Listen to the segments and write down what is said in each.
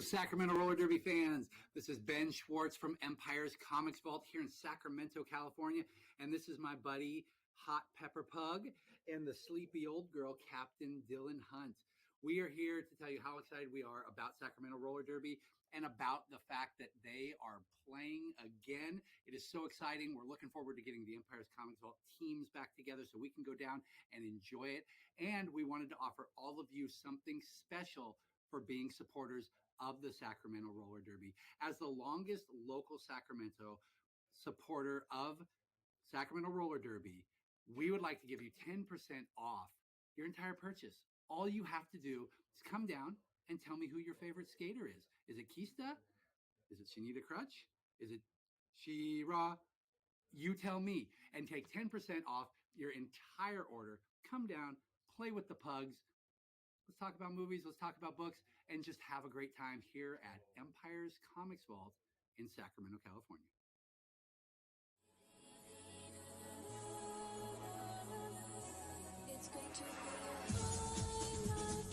Sacramento Roller Derby fans. This is Ben Schwartz from Empire's Comics Vault here in Sacramento, California. And this is my buddy, Hot Pepper Pug, and the sleepy old girl, Captain Dylan Hunt. We are here to tell you how excited we are about Sacramento Roller Derby and about the fact that they are playing again. It is so exciting. We're looking forward to getting the Empire's Comics Vault teams back together so we can go down and enjoy it. And we wanted to offer all of you something special for being supporters of the Sacramento Roller Derby. As the longest local Sacramento supporter of Sacramento Roller Derby, we would like to give you 10% off your entire purchase. All you have to do is come down and tell me who your favorite skater is. Is it Kista? Is it Shanita Crutch? Is it She-Ra? You tell me, and take 10% off your entire order. Come down, play with the pugs. Let's talk about movies, let's talk about books, and just have a great time here at Empire's Comics Vault in Sacramento, California. It's going to be a fine night tonight.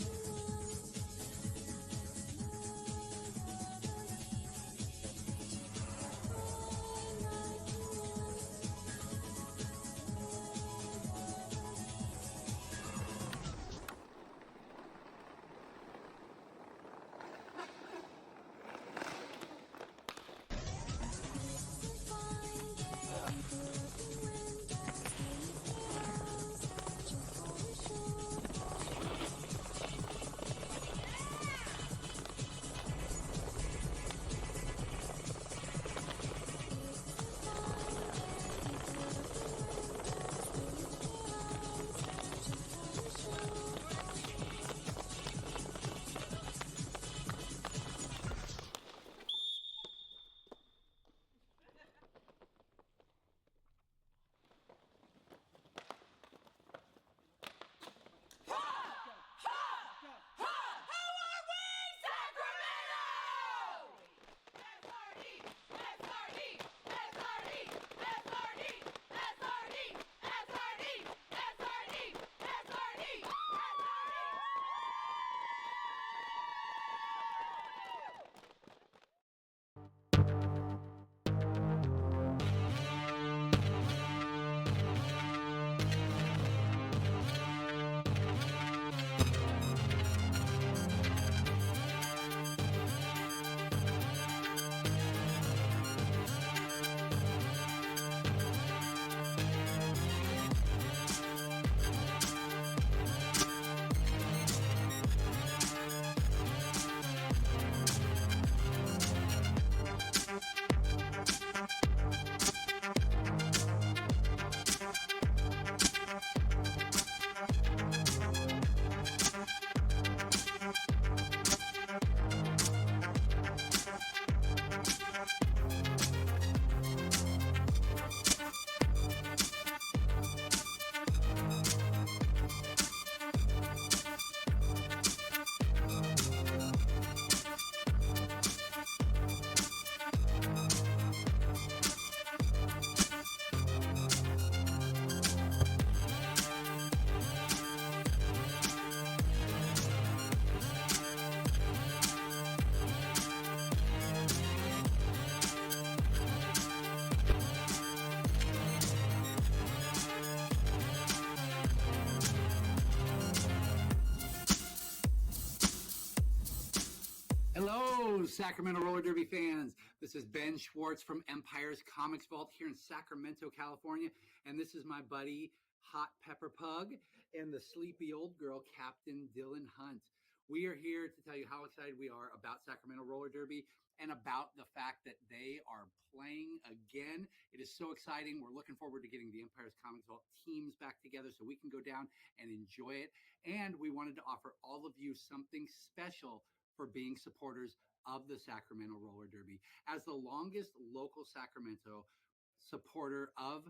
Hello, Sacramento Roller Derby fans. This is Ben Schwartz from Empire's Comics Vault here in Sacramento, California. And this is my buddy, Hot Pepper Pug, and the sleepy old girl, Captain Dylan Hunt. We are here to tell you how excited we are about Sacramento Roller Derby and about the fact that they are playing again. It is so exciting. We're looking forward to getting the Empire's Comics Vault teams back together so we can go down and enjoy it. And we wanted to offer all of you something special for being supporters of the Sacramento Roller Derby. As the longest local Sacramento supporter of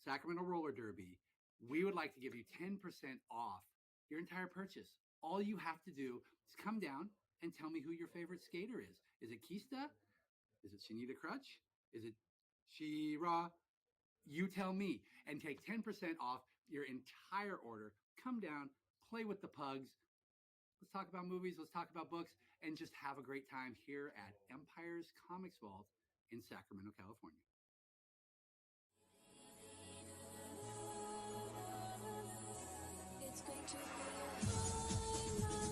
Sacramento Roller Derby, we would like to give you 10% off your entire purchase. All you have to do is come down and tell me who your favorite skater is. Is it Kista? Is it Shanita Crutch? Is it She-Ra? You tell me, and take 10% off your entire order. Come down, play with the pugs. Let's talk about movies, let's talk about books, and just have a great time here at Empire's Comics Vault in Sacramento, California. It's going to be a highlight tonight.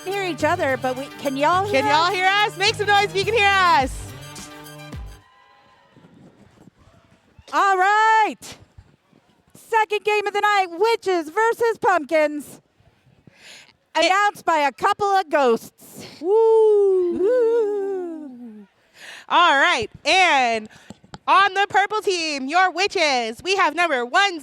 Hear each other, but can y'all hear Can y'all hear us? Make some noise if you can hear us. All right. Second game of the night, Witches versus Pumpkins. Announced by a couple of ghosts. Woo. All right. And on the purple team, your witches, we have number 10,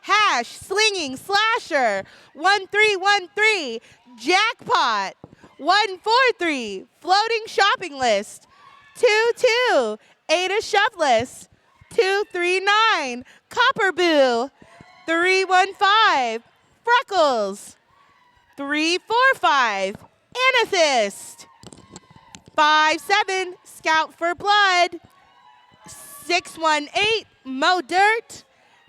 hash slinging slasher, 1313, jackpot, 143, floating shopping list, 22, Ada Shovless, 239, Copper Boo, 315, Freckles, 345, Amethyst, 57, Scout for Blood, 618, Mo Dirt,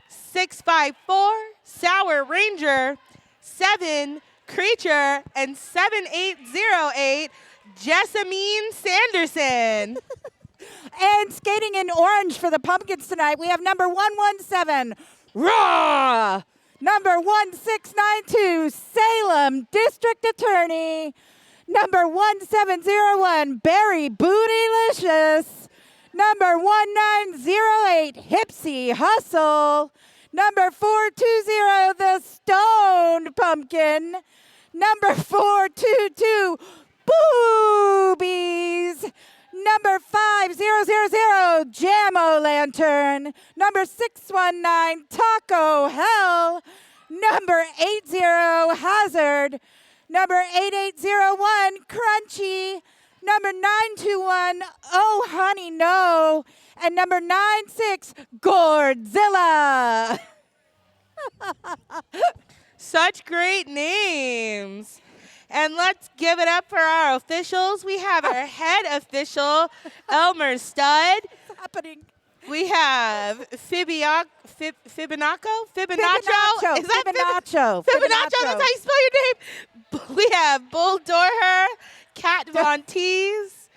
654, Sour Ranger, 7, Creature, and 7808, Jessamine Sanderson. And skating in orange for the Pumpkins tonight, we have number 117, Raw. Number 1692, Salem District Attorney. Number 1701, Barry Bootylicious. Number 1908, Hipsy Hustle. Number 420, The Stoned Pumpkin. Number 422, Boobies. Number 5000, Jam-O Lantern. Number 619, Taco Hell. Number 80, Hazard. Number 8801, Crunchy. Number 921, Oh Honey No. And number 96, Gourdzilla. Such great names. And let's give it up for our officials. We have our head official, Elmer Stud. What's happening? We have Fibinaco? Fibinacho? Fibinacho. Is that Fibinacho. Fibinacho, that's how you spell your name. We have Bull Dorher, Cat Von Teese,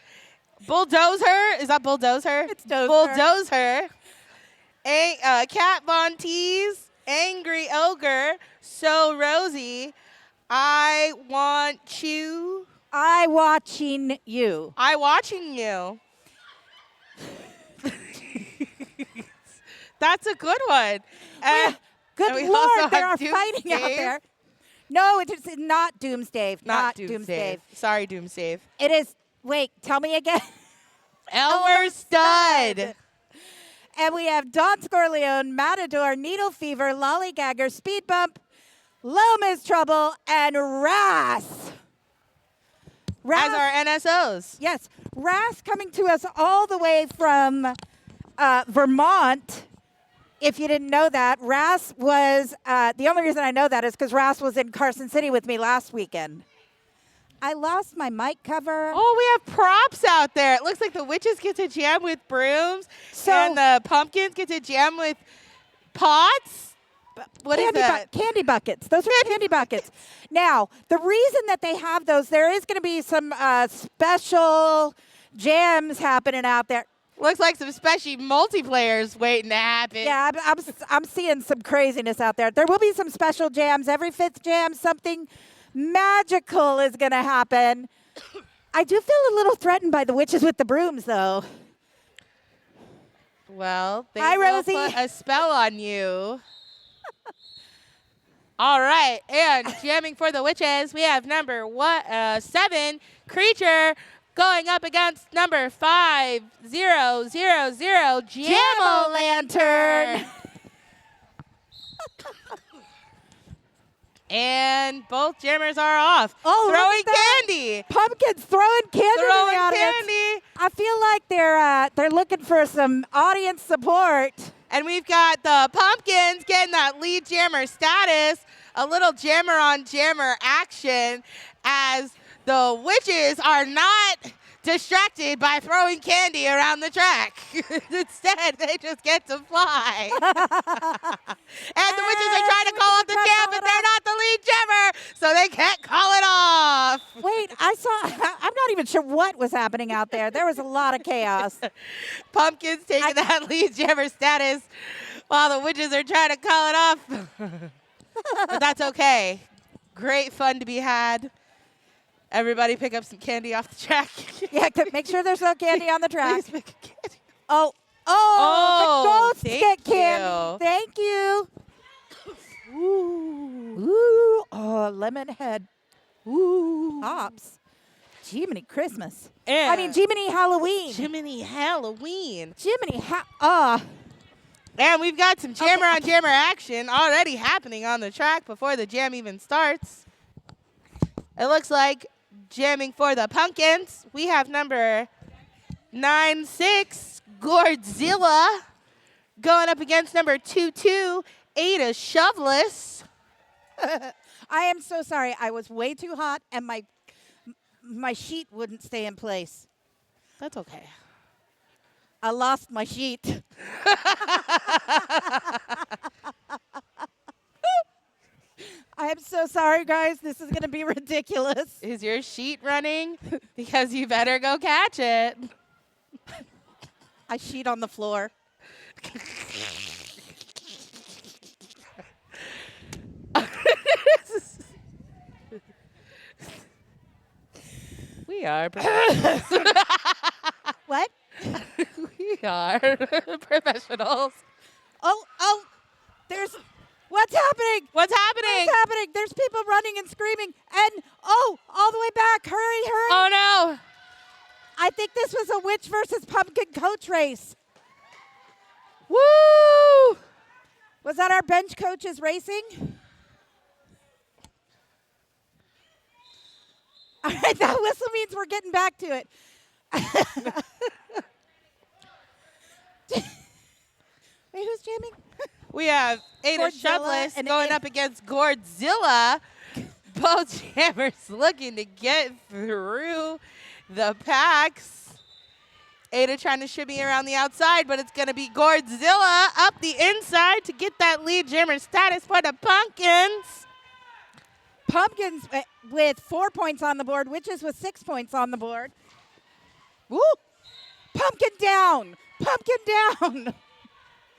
Bulldozer. Is that Bulldozer? It's Dozer. Bulldozer. Cat Von Teese, Angry Ogre, So Rosie, I Want You. I watching you. I watching you. That's a good one. Good we Lord, also they have are fighting out Doomsday. there. No, it is not Doomsday. Not Doomsday. Sorry, Doomsday. It is, wait, tell me again. Elmer Stud. And we have Don Scorleone, Matador, Needle Fever, Lollygagger, Speed Bump, Loma's Trouble, and Ras. As our NSOs. Yes, Ras coming to us all the way from Vermont. if you didn't know that, Ras was, the only reason I know that is because Ras was in Carson City with me last weekend. I lost my mic cover. Oh, we have props out there. It looks like the witches get to jam with brooms, and the pumpkins get to jam with pots. What is that? Candy buckets. Those are candy buckets. Now, the reason that they have those, there is going to be some special jams happening out there. Looks like some special multiplayers waiting to happen. Yeah, I'm seeing some craziness out there. There will be some special jams. Every fifth jam, something magical is going to happen. I do feel a little threatened by the witches with the brooms, though. Well, they Hi, will Rosie. put a spell on you. All right, and jamming for the witches, we have number 7, Creature, going up against number 5000, Jam-O-Lantern. And both jammers are off. Oh, look throwing at that. candy. Pumpkins throwing candy Throwing in the audience. candy. I feel like they're looking for some audience support. And we've got the pumpkins getting that lead jammer status, a little jammer on jammer action as the witches are not distracted by throwing candy around the track. Instead, they just get to fly. And the witches are trying to call off the jam, but they're not the lead jammer, so they can't call it off. Wait, I'm not even sure what was happening out there. There was a lot of chaos. Pumpkins taking that lead jammer status while the witches are trying to call it off. But that's okay. Great fun to be had. Everybody pick up some candy off the track. Yeah, make sure there's no candy on the track. Please pick up candy. Oh, the ghosts get candy. Thank you. Ooh, oh, lemon head. Ooh, pops. Jiminy Christmas. Jiminy Halloween. Jiminy Halloween. Jiminy And we've got some jammer on jammer action already happening on the track before the jam even starts. It looks like jamming for the pumpkins, we have number 96, Godzilla, going up against number 22, Ada Shoveless. I am so sorry. I was way too hot, and my sheet wouldn't stay in place. That's okay. I lost my sheet. I am so sorry, guys. This is going to be ridiculous. Is your sheet running? Because you better go catch it. I sheet on the floor. We are professionals. What? We are professionals. Oh, there's... What's happening? What's happening? What's happening? There's people running and screaming. And, all the way back. Hurry. Oh, no. I think this was a witch versus pumpkin coach race. Woo! Was that our bench coaches racing? All right, that whistle means we're getting back to it. Wait, who's jamming? We have Ada Godzilla Shoveless and going up against Godzilla. Both jammers looking to get through the packs. Ada trying to shimmy around the outside, but it's going to be Godzilla up the inside to get that lead jammer status for the pumpkins. Pumpkins with 4 points on the board, witches with 6 points on the board. Woo! Pumpkin down!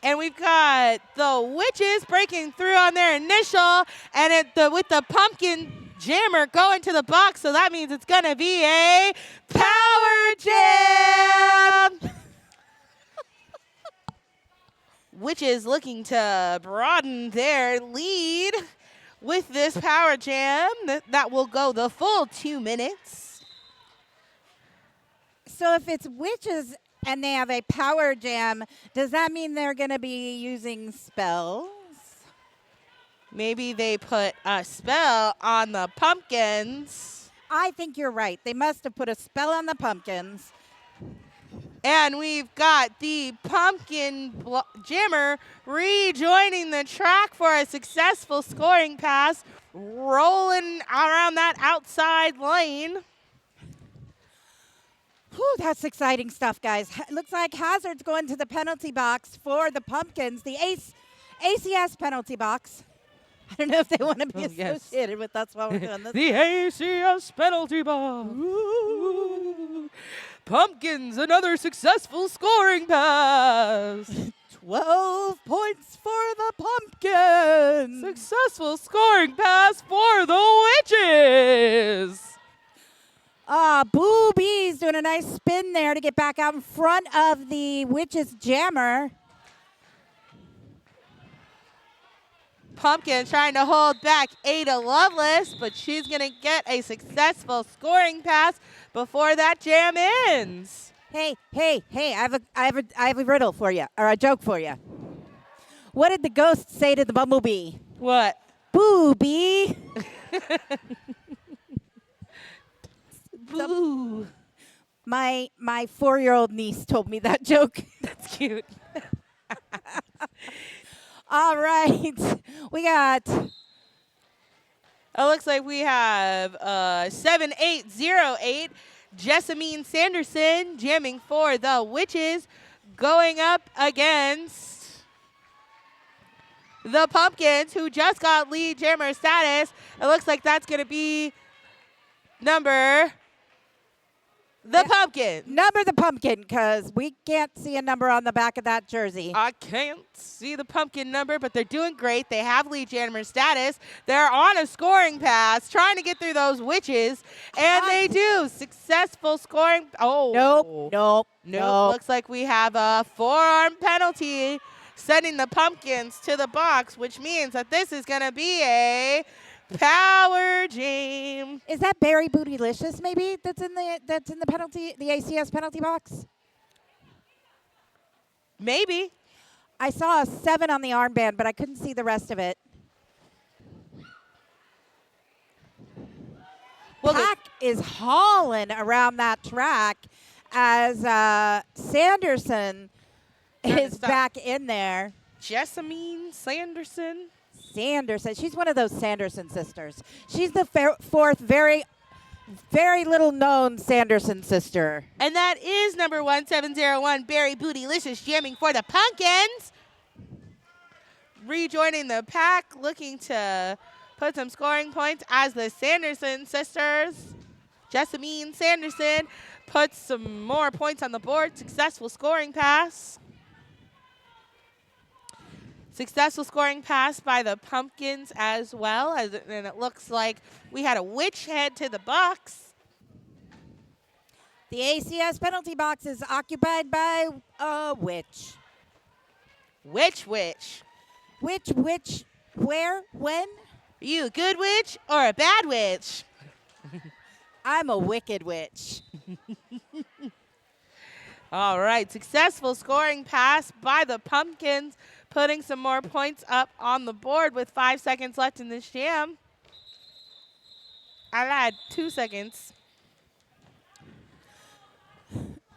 And we've got the witches breaking through on their initial, and with the pumpkin jammer going to the box, so that means it's going to be a power jam. Witches looking to broaden their lead with this power jam that will go the full 2 minutes. So if it's witches and they have a power jam, does that mean they're going to be using spells? Maybe they put a spell on the pumpkins. I think you're right. They must have put a spell on the pumpkins. And we've got the pumpkin jammer rejoining the track for a successful scoring pass, rolling around that outside lane. Whew, that's exciting stuff, guys. Looks like Hazard's going to the penalty box for the Pumpkins, the ACS penalty box. I don't know if they want to be associated with us while we're doing this. The ACS penalty box. Ooh. Pumpkins, another successful scoring pass. 12 points for the Pumpkins. Successful scoring pass for the Witches. Booby's doing a nice spin there to get back out in front of the Witches jammer. Pumpkin trying to hold back Ada Lovelace, but she's going to get a successful scoring pass before that jam ends. Hey, I have a riddle for you, or a joke for you. What did the ghost say to the bumblebee? What? Booby. Boo. My 4-year-old niece told me that joke. That's cute. All right. We got It looks like we have 7808 Jessamine Sanderson jamming for the Witches, going up against the Pumpkins, who just got lead jammer status. It looks like that's going to be Pumpkin. number the pumpkin, because we can't see a number on the back of that jersey. I can't see the Pumpkin number, but they're doing great. They have lead jammer status. They're on a scoring pass, trying to get through those Witches, and they do. Successful scoring. Oh. Nope. Looks like we have a forearm penalty, sending the Pumpkins to the box, which means that this is going to be a power jam. Is that Barry Bootylicious maybe that's in the penalty, the ACS penalty box? Maybe. I saw a 7 on the armband, but I couldn't see the rest of it. Well, Pack is hauling around that track as Sanderson is back in there. Jessamine Sanderson. Sanderson. She's one of those Sanderson sisters. She's the fourth very little known Sanderson sister. And that is number 1701, Barry Bootylicious, jamming for the Pumpkins. Rejoining the pack, looking to put some scoring points as the Sanderson sisters. Jessamine Sanderson puts some more points on the board. Successful scoring pass. Successful scoring pass by the Pumpkins as well. And it looks like we had a witch head to the box. The ACS penalty box is occupied by a witch. Witch. Which, where, when? Are you a good witch or a bad witch? I'm a wicked witch. All right, successful scoring pass by the Pumpkins, putting some more points up on the board with 5 seconds left in this jam. I lied, 2 seconds.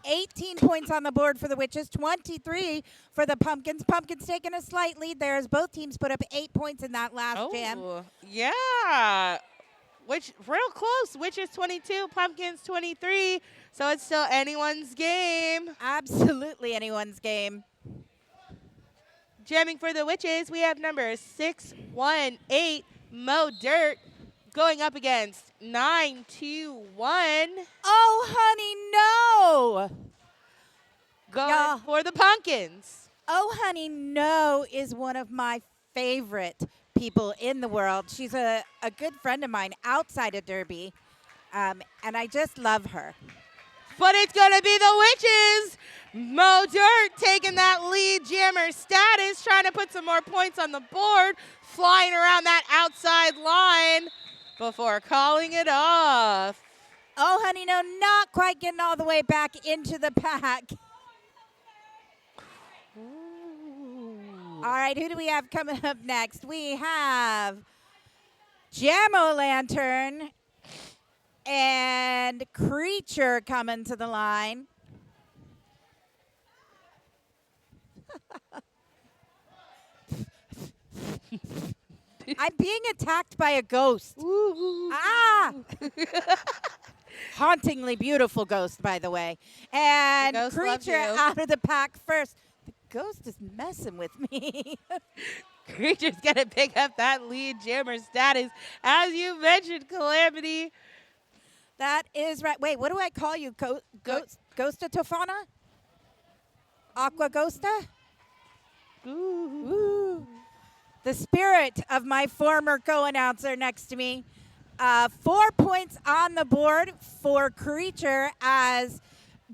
18 points on the board for the Witches, 23 for the Pumpkins. Pumpkins taking a slight lead there as both teams put up 8 points in that last jam. Yeah. Which real close. Witches 22, Pumpkins 23. So it's still anyone's game. Absolutely anyone's game. Jamming for the Witches, we have number 618, Mo Dirt, going up against 921. Oh, honey, no. Going for the Pumpkins. Oh, honey, no is one of my favorite people in the world. She's a good friend of mine outside of Derby, and I just love her. But it's going to be the Witches. Mo Dirt taking that lead jammer status, trying to put some more points on the board, flying around that outside line before calling it off. Oh, honey, no, not quite getting all the way back into the pack. All right, who do we have coming up next? We have Jam-O-Lantern and Creature coming to the line. I'm being attacked by a ghost. Ooh. Ah! Hauntingly beautiful ghost, by the way. And ghost loves creature you. out of the pack first. The ghost is messing with me. Creature's gonna pick up that lead jammer status. As you mentioned, Calamity. That is right. Wait, what do I call you? Ghosta Tofana? Aqua Ghosta? Ooh. The spirit of my former co-announcer next to me. 4 points on the board for Creature as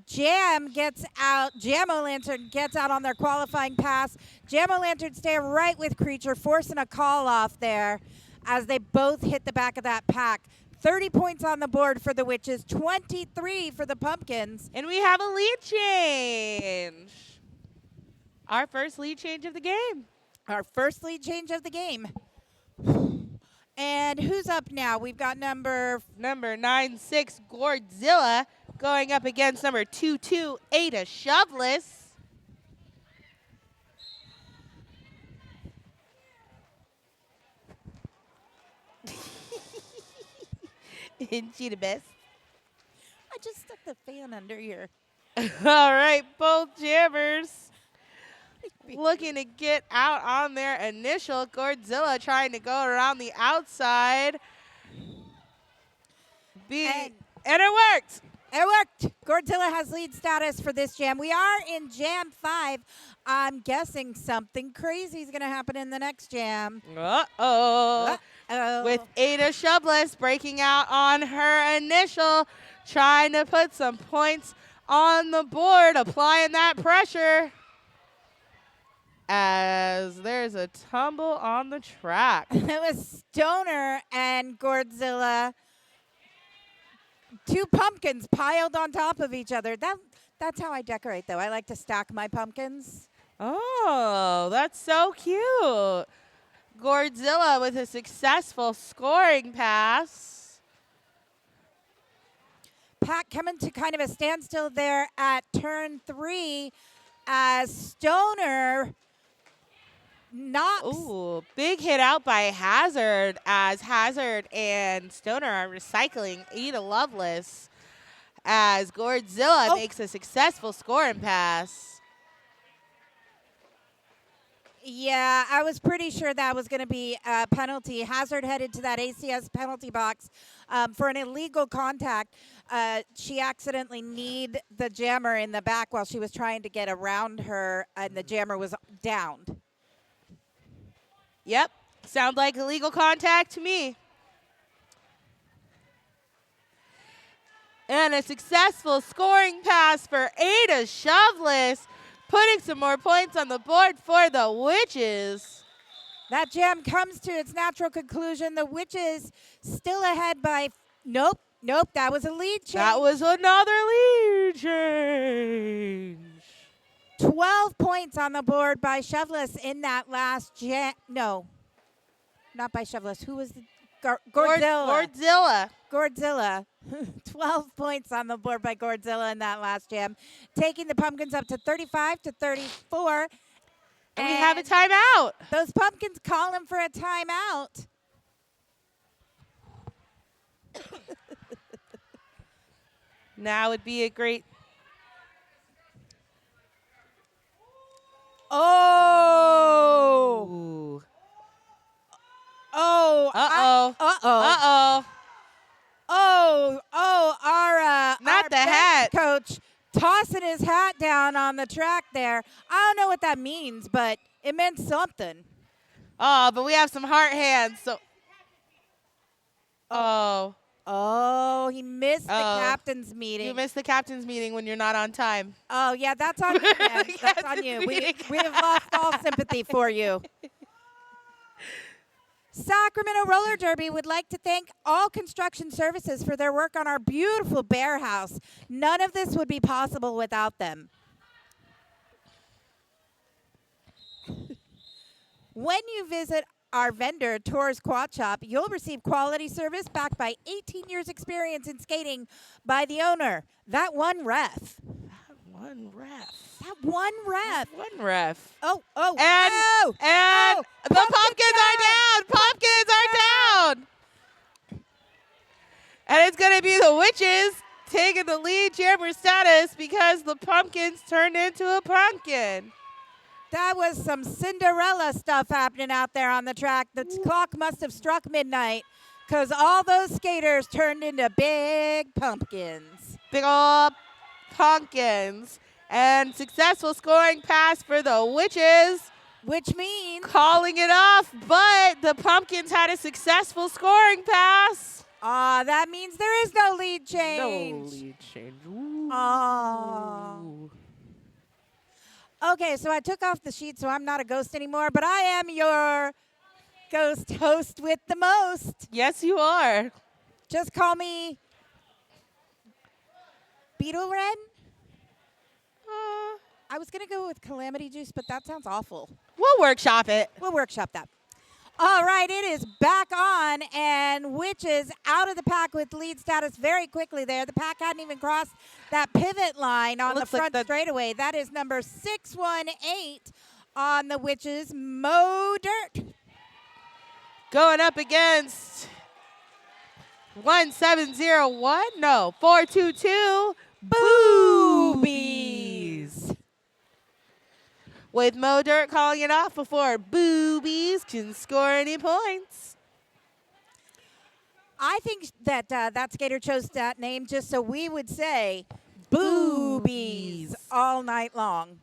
Jam-O-Lantern gets out on their qualifying pass. Jam-O-Lantern stay right with Creature, forcing a call off there as they both hit the back of that pack. 30 points on the board for the Witches, 23 for the Pumpkins. And we have a lead change. Our first lead change of the game. Our first lead change of the game. And who's up now? We've got number 9-6 Godzilla going up against number 2-2 Ada Shoveless. Isn't she the best? I just stuck the fan under here. All right, both jammers looking to get out on their initial. Godzilla trying to go around the outside. And it worked. It worked. Godzilla has lead status for this jam. We are in Jam 5. I'm guessing something crazy is going to happen in the next jam. Uh-oh. With Ada Shoveless breaking out on her initial, trying to put some points on the board, applying that pressure. As there's a tumble on the track. It was Stoner and Godzilla. Two pumpkins piled on top of each other. That's how I decorate, though. I like to stack my pumpkins. Oh, that's so cute. Godzilla with a successful scoring pass. Pack coming to kind of a standstill there at turn 3 as Stoner knocks. Ooh, big hit out by Hazard as Hazard and Stoner are recycling Ada Loveless as Godzilla makes a successful scoring pass. Yeah, I was pretty sure that was going to be a penalty. Hazard headed to that ACS penalty box for an illegal contact. She accidentally kneed the jammer in the back while she was trying to get around her, and the jammer was downed. Yep, sounds like illegal contact to me. And a successful scoring pass for Ada Shoveless, putting some more points on the board for the Witches. That jam comes to its natural conclusion. The Witches still ahead by, nope, that was a lead change. That was another lead change. 12 points on the board by Shoveless in that last jam. No, not by Shoveless. Who was the Godzilla. Godzilla. 12 points on the board by Godzilla in that last jam, taking the Pumpkins up to 35 to 34. And we have a timeout. Those Pumpkins calling for a timeout. Now would be a great. Oh. Ooh. Oh. Uh-oh. Uh-oh. Uh-oh. Our Not our the bench hat. coach tossing his hat down on the track there. I don't know what that means, but it meant something. Oh, but we have some heart hands, so. Oh. Oh, he missed the Oh. captain's meeting. You missed the captain's meeting when you're not on time. Oh, yeah, that's on you, man. That's on you. We have lost all sympathy for you. Sacramento Roller Derby would like to thank all construction services for their work on our beautiful bear house. None of this would be possible without them. When you visit our vendor, Tours Quad Shop, you'll receive quality service backed by 18 years experience in skating by the owner. That one ref. One ref. That one ref. One ref. Oh, oh, And oh, and oh, the pumpkins are down. Pumpkins are down. And it's going to be the witches taking the lead jammer status because the pumpkins turned into a pumpkin. That was some Cinderella stuff happening out there on the track. The clock must have struck midnight because all those skaters turned into big pumpkins. Big ol' pumpkins. And successful scoring pass for the witches, Which means, calling it off, but the pumpkins had a successful scoring pass. that means there is no lead change. No lead change. Ooh. Aw. Okay, so I took off the sheet, so I'm not a ghost anymore, but I am your ghost host with the most. Yes, you are. Just call me Beetle Red. I was going to go with Calamity Juice, but that sounds awful. We'll workshop it. We'll workshop that. All right, it is back on, and Witches out of the pack with lead status very quickly there. The pack hadn't even crossed that pivot line on the Looks like front the- straightaway. That is number 618 on the Witches, Mo Dirt. Going up against 1701. No, 422. Boobies. With Mo Dirt calling it off before Boobies can score any points. I think that that skater chose that name just so we would say boobies all night long.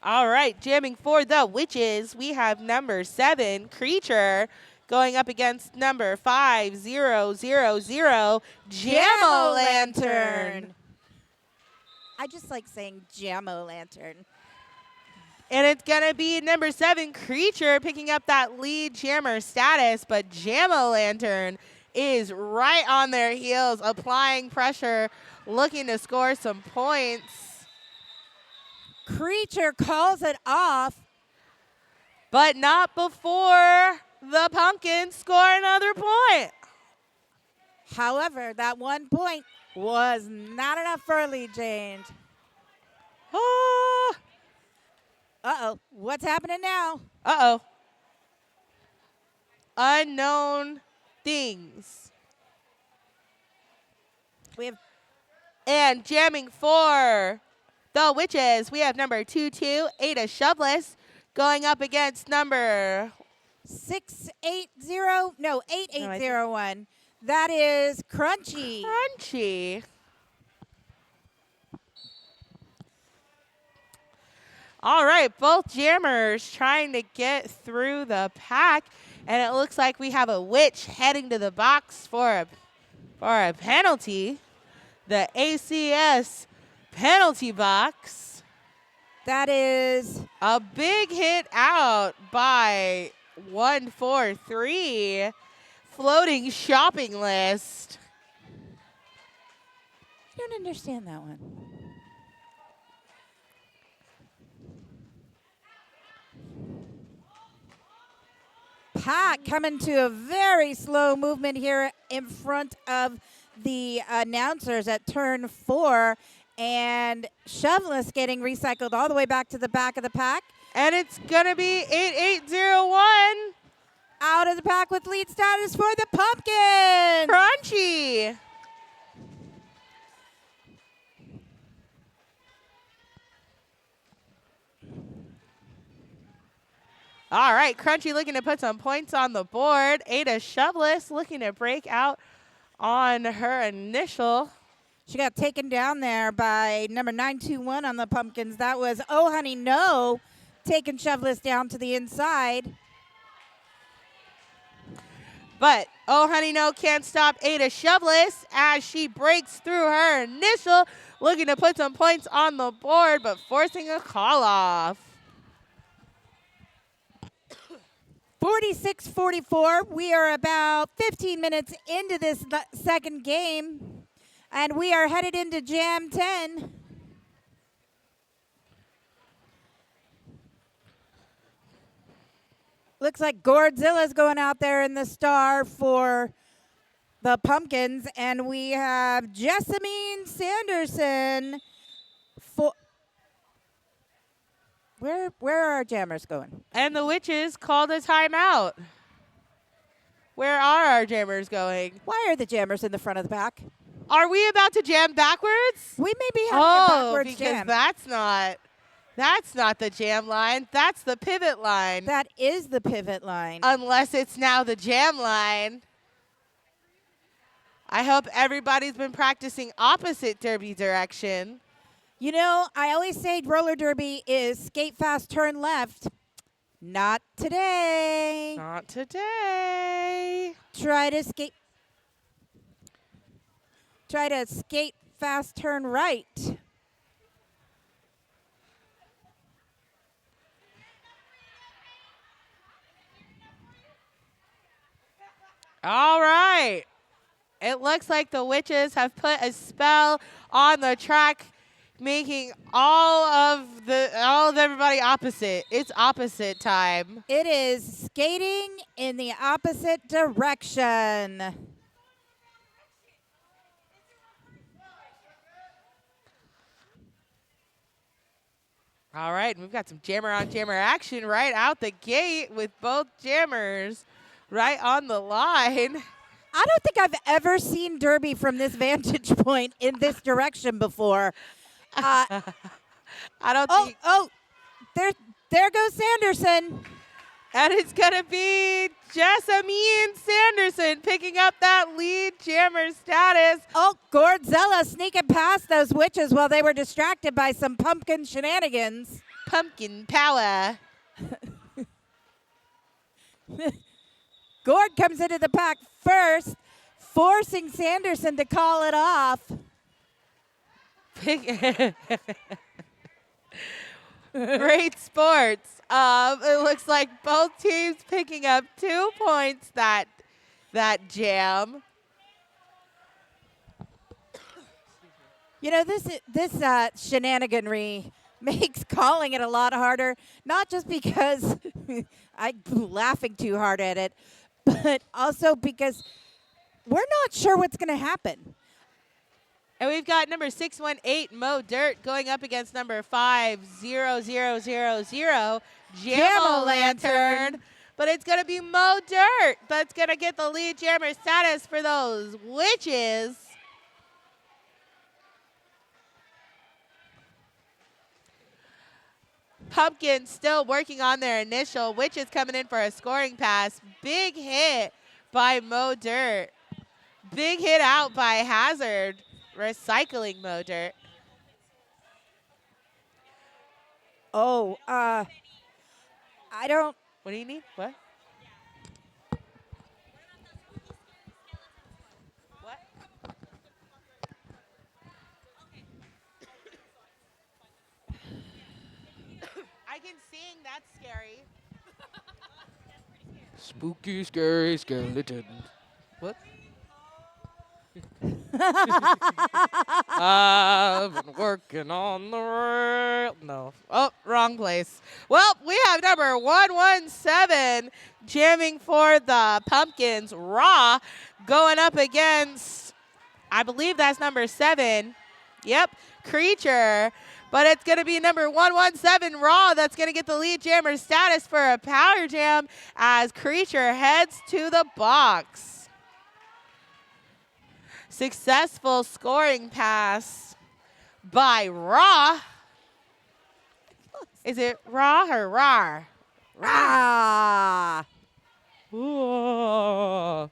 All right, jamming for the Witches, we have number 7, Creature, going up against number 5000, Jam-O-Lantern. I just like saying Jam-O-Lantern. And it's going to be number 7, Creature, picking up that lead jammer status, but Jam-O-Lantern is right on their heels, applying pressure, looking to score some points. Creature calls it off. But not before the Pumpkins score another point. However, that 1 point was not enough for a lead change. Oh. Uh-oh, what's happening now? Uh-oh. Unknown things. We have And jamming for the Witches, we have number 22, Ada Shoveless, going up against number 8801. That is Crunchy. Crunchy. All right, both jammers trying to get through the pack, and it looks like we have a witch heading to the box for a penalty. The ACS penalty box. That is A big hit out by 143. Floating shopping list. I don't understand that one. Pack coming to a very slow movement here in front of the announcers at turn 4. And Shoveless getting recycled all the way back to the back of the pack. And it's going to be 8801. Out of the pack with lead status for the Pumpkin. Crunchy. All right, Crunchy looking to put some points on the board. Ada Shoveless looking to break out on her initial. She got taken down there by number 921 on the Pumpkins. That was Oh Honey No, taking Shoveless down to the inside. But Oh Honey No can't stop Ada Shoveless as she breaks through her initial, looking to put some points on the board, but forcing a call off. 46-44. We are about 15 minutes into this second game, and we are headed into Jam 10. Looks like Gourdzilla's going out there in the star for the Pumpkins, and we have Jessamine Sanderson. For where are our jammers going? And the witches called a timeout. Where are our jammers going? Why are the jammers in the front of the pack? Are we about to jam backwards? We may be having a backwards because jam. that's not the jam line. That's the pivot line. That is the pivot line. Unless it's now the jam line. I hope everybody's been practicing opposite derby direction. You know, I always say roller derby is skate fast, turn left. Not today. Not today. Try to skate fast, turn right. All right. It looks like the witches have put a spell on the track, making all of everybody opposite. It's opposite time. It is skating in the opposite direction. All right, and we've got some jammer on jammer action right out the gate with both jammers right on the line. I don't think I've ever seen derby from this vantage point in this direction before. I don't Oh, think. oh, there goes Sanderson. And it's going to be Jessamine Sanderson picking up that lead jammer status. Oh, Gordzella sneaking past those witches while they were distracted by some pumpkin shenanigans. Pumpkin power. Gord comes into the pack first, forcing Sanderson to call it off. Great sports. It looks like both teams picking up 2 points that jam. You know, this shenaniganry makes calling it a lot harder, not just because I'm laughing too hard at it, but also because we're not sure what's going to happen. And we've got number 618, Mo Dirt, going up against number 50000, Jammo Lantern. But it's going to be Mo Dirt that's going to get the lead jammer status for those witches. Pumpkins still working on their initial. Witches coming in for a scoring pass. Big hit by Mo Dirt. Big hit out by Hazard. Recycling Mo Dirt. Oh, I don't. What do you need? What? What? I can sing. That's scary. Spooky, scary skeleton. What? I've been working on the rail. No. Oh, wrong place. Well, we have number 117 jamming for the Pumpkins. Raw going up against, I believe that's number 7. Yep, Creature. But it's going to be number 117 Raw that's going to get the lead jammer status for a power jam as Creature heads to the box. Successful scoring pass by Raw. Is it Raw or Rar? Ah! Ooh.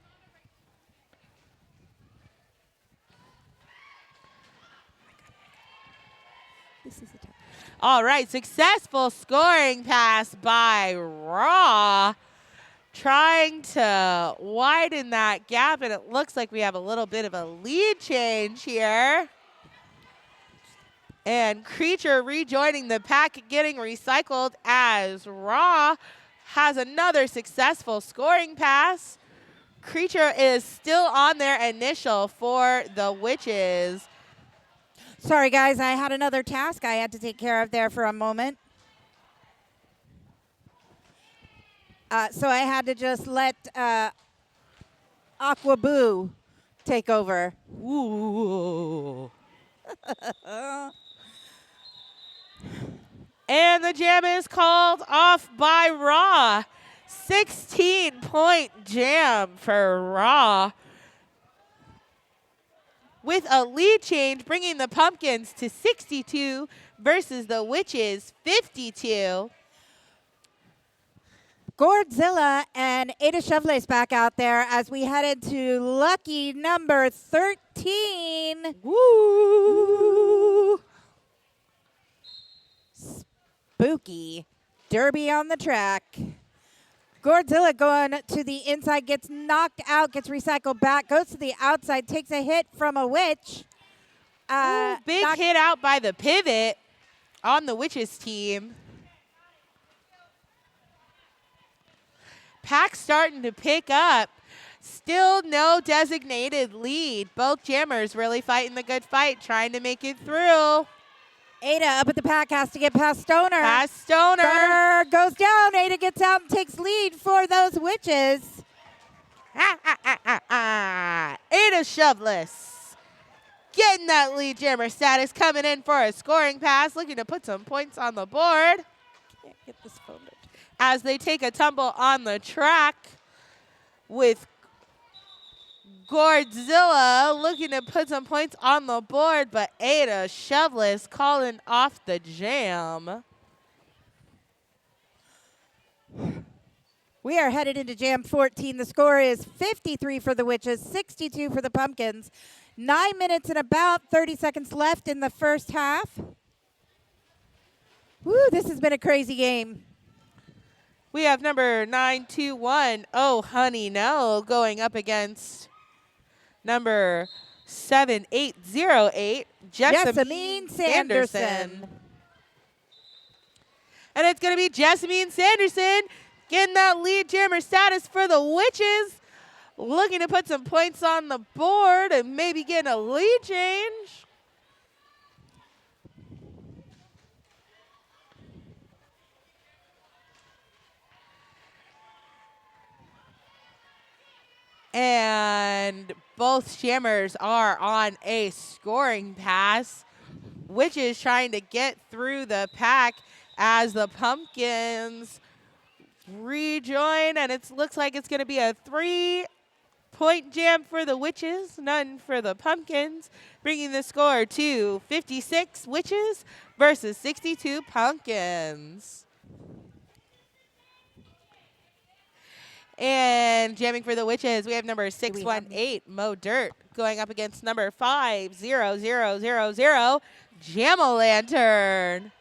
This is a time. All right, successful scoring pass by Raw. Trying to widen that gap, and it looks like we have a little bit of a lead change here. And Creature rejoining the pack, getting recycled as Raw has another successful scoring pass. Creature is still on their initial for the Witches. Sorry, guys, I had another task I had to take care of there for a moment. So I had to just let Aqua Boo take over. Ooh. And the jam is called off by Raw. 16-point jam for Raw. With a lead change, bringing the Pumpkins to 62 versus the Witches 52. Gourdzilla and Ada Chevrolet's back out there as we head into lucky number 13. Woo! Spooky. Derby on the track. Gourdzilla going to the inside, gets knocked out, gets recycled back, goes to the outside, takes a hit from a witch. Ooh, big hit out by the pivot on the Witches team. Pack starting to pick up. Still no designated lead. Both jammers really fighting the good fight, trying to make it through. Ada up at the pack, has to get past Stoner. Past Stoner. Stoner goes down. Ada gets out and takes lead for those Witches. Ada Shoveless getting that lead jammer status, coming in for a scoring pass, looking to put some points on the board. Can't get this phone to As they take a tumble on the track with Gourdzilla looking to put some points on the board, but Ada Shoveless calling off the jam. We are headed into Jam 14. The score is 53 for the Witches, 62 for the Pumpkins. 9 minutes and about 30 seconds left in the first half. Woo, this has been a crazy game. We have number 921, Oh Honey No, going up against number 7808, Jessamine Sanderson. And it's going to be Jessamine Sanderson getting that lead jammer status for the Witches. Looking to put some points on the board and maybe get a lead change. And both jammers are on a scoring pass. Witches trying to get through the pack as the Pumpkins rejoin. And it looks like it's going to be a 3-point jam for the Witches, none for the Pumpkins, bringing the score to 56 Witches versus 62 Pumpkins. And jamming for the Witches, we have number 618, Mo Dirt, going up against number 50000, Jam-O-Lantern.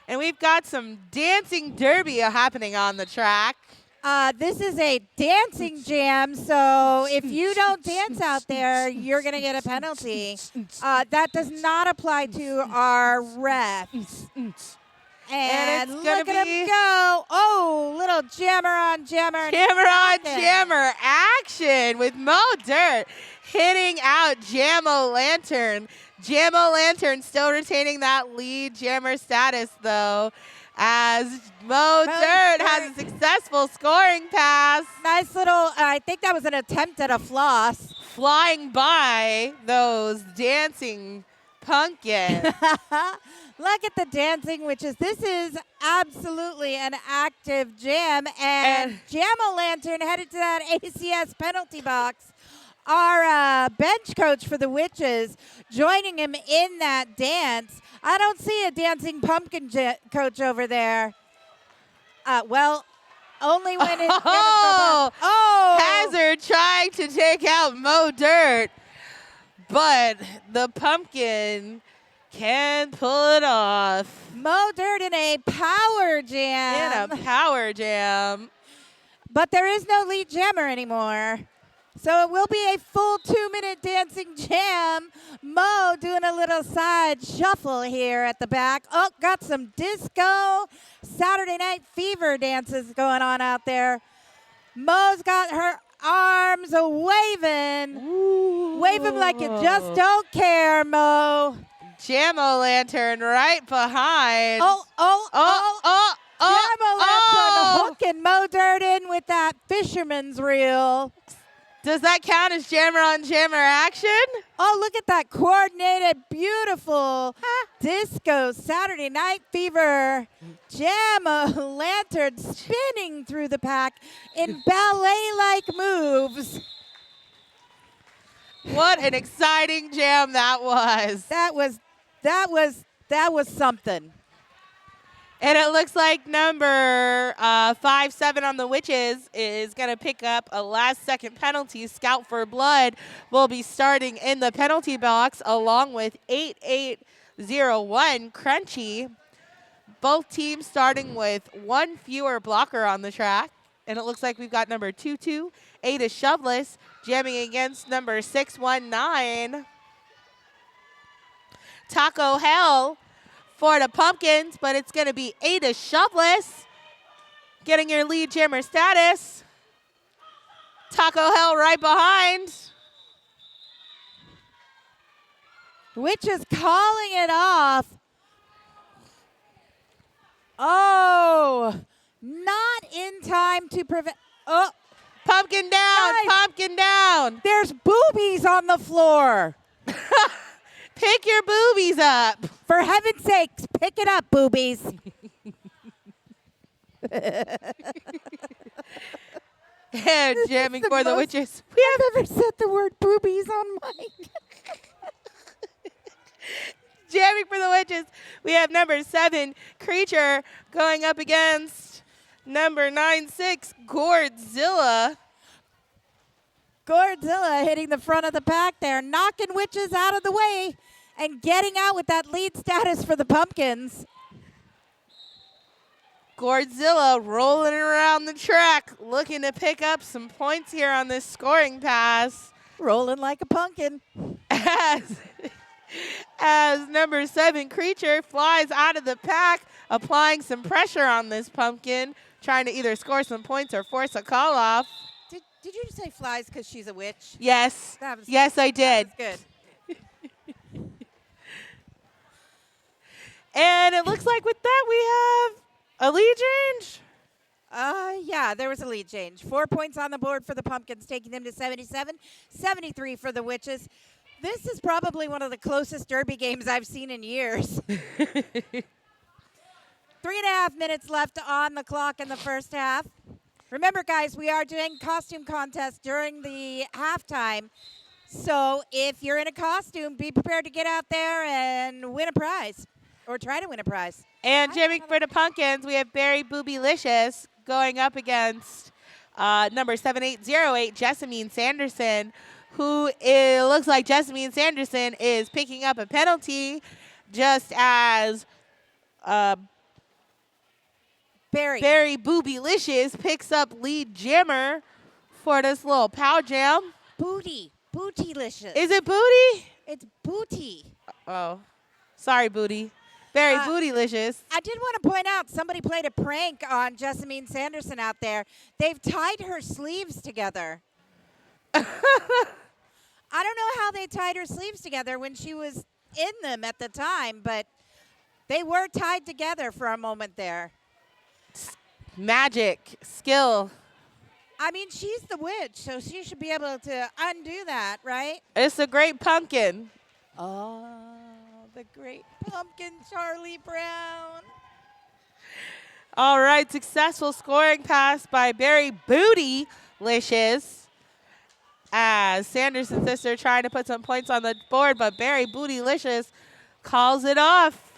And we've got some dancing derby happening on the track. This is a dancing jam, so if you don't dance out there, you're going to get a penalty. That does not apply to our refs. And it's look gonna at be him go. Oh, little jammer on jammer. Jammer on jammer action with Mo Dirt hitting out Jam-O-Lantern. Jam-O-Lantern still retaining that lead jammer status, though, as Mo Dirt has a successful scoring pass. Nice little, I think that was an attempt at a floss. Flying by those dancing pumpkins. Look at the dancing Witches. This is absolutely an active jam. And Jam-O-Lantern headed to that ACS penalty box. Our bench coach for the Witches joining him in that dance. I don't see a dancing pumpkin coach over there. Well, only when it's Hazard trying to take out Mo Dirt, but the pumpkin can pull it off. Mo Dirt in a power jam. But there is no lead jammer anymore. So it will be a full 2-minute dancing jam. Mo doing a little side shuffle here at the back. Oh, got some disco Saturday Night Fever dances going on out there. Mo's got her arms waving. Ooh. Wave them like you just don't care, Mo. Jam-O-Lantern right behind. Jam-O-Lantern hooking Mo Dirt in with that fisherman's reel. Does that count as jammer on jammer action? Oh, look at that coordinated, beautiful disco Saturday Night Fever jam-o'-lantern spinning through the pack in ballet-like moves. What an exciting jam that was. That was something. And it looks like number 5-7 on the Witches is going to pick up a last-second penalty. Scout for Blood will be starting in the penalty box along with 8801 Crunchy. Both teams starting with one fewer blocker on the track. And it looks like we've got number 22, Ada Shoveless, jamming against number 619, Taco Hell for the Pumpkins, but it's going to be Ada Shoveless getting your lead jammer status. Taco Hell right behind. Witches calling it off. Oh, not in time to prevent. Oh, Pumpkin down, Guys. pumpkin down. there's boobies on the floor. Pick your boobies up. For heaven's sakes, pick it up, boobies. And jamming the for the most- Witches. I've ever said the word boobies on mic. Jamming for the Witches, we have number 7, Creature, going up against number 9-6, Gourdzilla. Gourdzilla hitting the front of the pack there, knocking Witches out of the way and getting out with that lead status for the Pumpkins. Gourdzilla rolling around the track, looking to pick up some points here on this scoring pass. Rolling like a pumpkin. As number 7, Creature, flies out of the pack, applying some pressure on this Pumpkin, trying to either score some points or force a call off. Did you just say flies because she's a witch? Yes. That was- Yes, I did. Good. And it looks like with that we have a lead change. Yeah, there was a lead change. 4 points on the board for the Pumpkins, taking them to 77, 73 for the Witches. This is probably one of the closest derby games I've seen in years. 3.5 minutes left on the clock in the first half. Remember, guys, we are doing costume contests during the halftime. So if you're in a costume, be prepared to get out there and win a prize or try to win a prize. And jamming for the Pumpkins, we have Barry Boobylicious going up against number 7808, Jessamine Sanderson, who it looks like Jessamine Sanderson is picking up a penalty just as Barry Boobylicious picks up lead jammer for this little pow jam. Bootylicious. Is it Booty? It's booty. Oh, sorry, Booty. Very Uh, Bootylicious. I did want to point out somebody played a prank on Jessamine Sanderson out there. They've tied her sleeves together. I don't know how they tied her sleeves together when she was in them at the time, but they were tied together for a moment there. Magic, skill. I mean, she's the witch, so she should be able to undo that, right? It's a great pumpkin. Oh, the great pumpkin Charlie Brown. All right, successful scoring pass by Barry Bootylicious. As Sanderson's sister trying to put some points on the board, but Barry Bootylicious calls it off.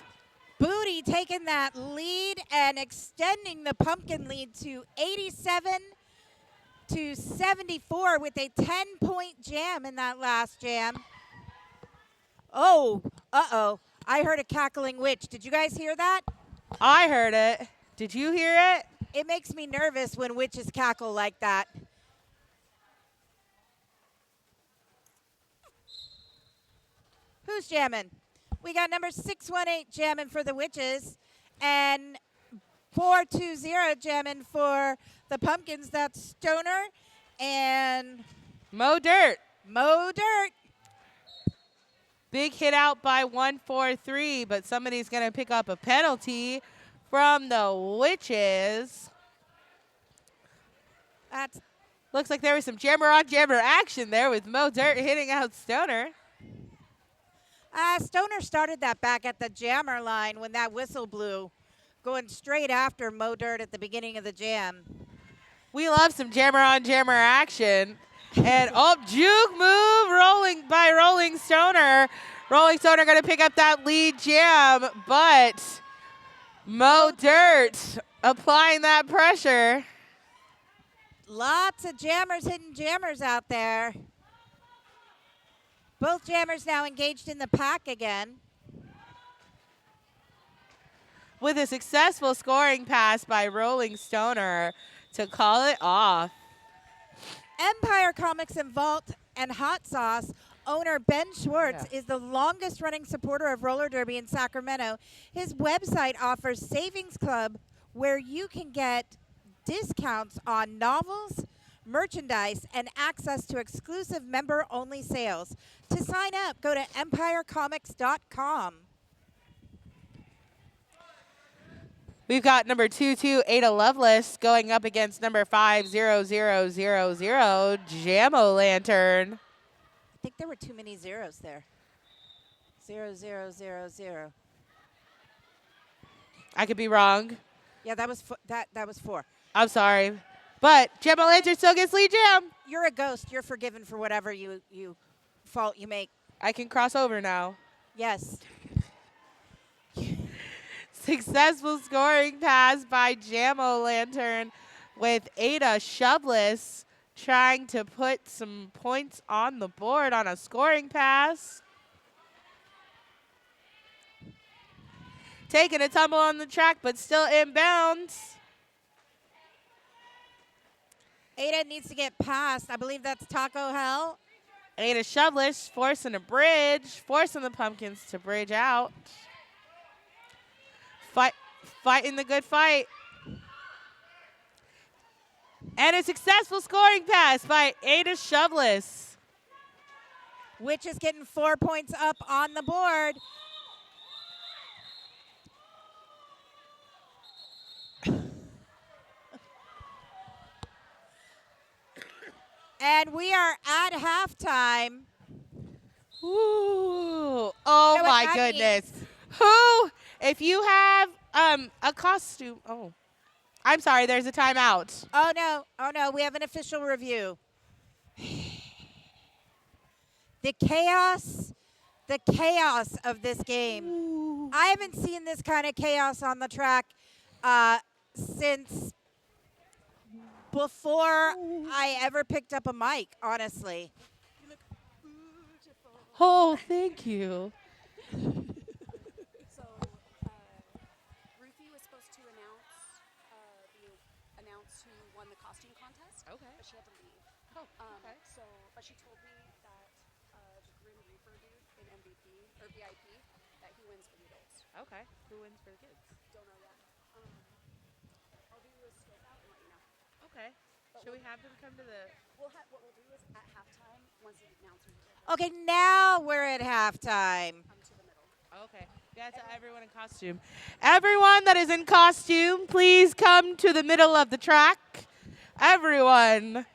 Booty taking that lead and extending the pumpkin lead to 87 to 74 with a 10-point jam in that last jam. Oh, uh-oh. I heard a cackling witch. Did you guys hear that? I heard it. Did you hear it? It makes me nervous when witches cackle like that. Who's jamming? We got number 618 jamming for the Witches and 420 jamming for the Pumpkins. That's Stoner and Mo Dirt. Mo Dirt. Big hit out by 143, but somebody's going to pick up a penalty from the Witches. Looks like there was some jammer on jammer action there with Mo Dirt hitting out Stoner. Stoner started that back at the jammer line when that whistle blew, going straight after Mo Dirt at the beginning of the jam. We love some jammer on jammer action. And juke move rolling Stoner. Rolling Stoner going to pick up that lead jam, but Mo Dirt applying that pressure. Lots of jammers hitting jammers out there. Both jammers now engaged in the pack again. With a successful scoring pass by Rolling Stoner to call it off. Empire Comics and Vault and Hot Sauce owner Ben Schwartz is the longest running supporter of roller derby in Sacramento. His website offers Savings Club where you can get discounts on novels, merchandise, and access to exclusive member-only sales. To sign up, go to empirecomics.com. We've got number 22, Ada Lovelace, going up against number 50000, Jamo Lantern. I think there were too many zeros there. 0000. I could be wrong. Yeah, that was that was 4. I'm sorry. But Jamo Lantern still gets lead jam. You're a ghost. You're forgiven for whatever you fault you make. I can cross over now. Yes. Successful scoring pass by Jamo Lantern with Ada Shoveless trying to put some points on the board on a scoring pass. Taking a tumble on the track, but still inbounds. Ada needs to get past. I believe that's Taco Hell. Ada Shoveless forcing a bridge, forcing the Pumpkins to bridge out. Fighting the good fight. And a successful scoring pass by Ada Shoveless. Which is getting 4 points up on the board. And we are at halftime. Ooh. Oh, You know what my that goodness. means? Who, if you have a costume, I'm sorry, there's a timeout. Oh no, we have an official review. The chaos of this game. I haven't seen this kind of chaos on the track since before I ever picked up a mic, honestly. Oh, thank you. So, Ruthie was supposed to announce who won the costume contest. Okay. But she had to leave. Oh, okay. So, but she told me that the Grim Reaper dude in MVP or VIP that he wins for the adults. Okay. Who wins for the kids? Don't know yet. I'll do a scope out and let you know. Okay. Should we have them come to the... What we'll do is at halftime, once the announcers are done, Okay, now we're at halftime. come to the middle. Okay. That's everyone in costume. Everyone that is in costume, please come to the middle of the track. Everyone.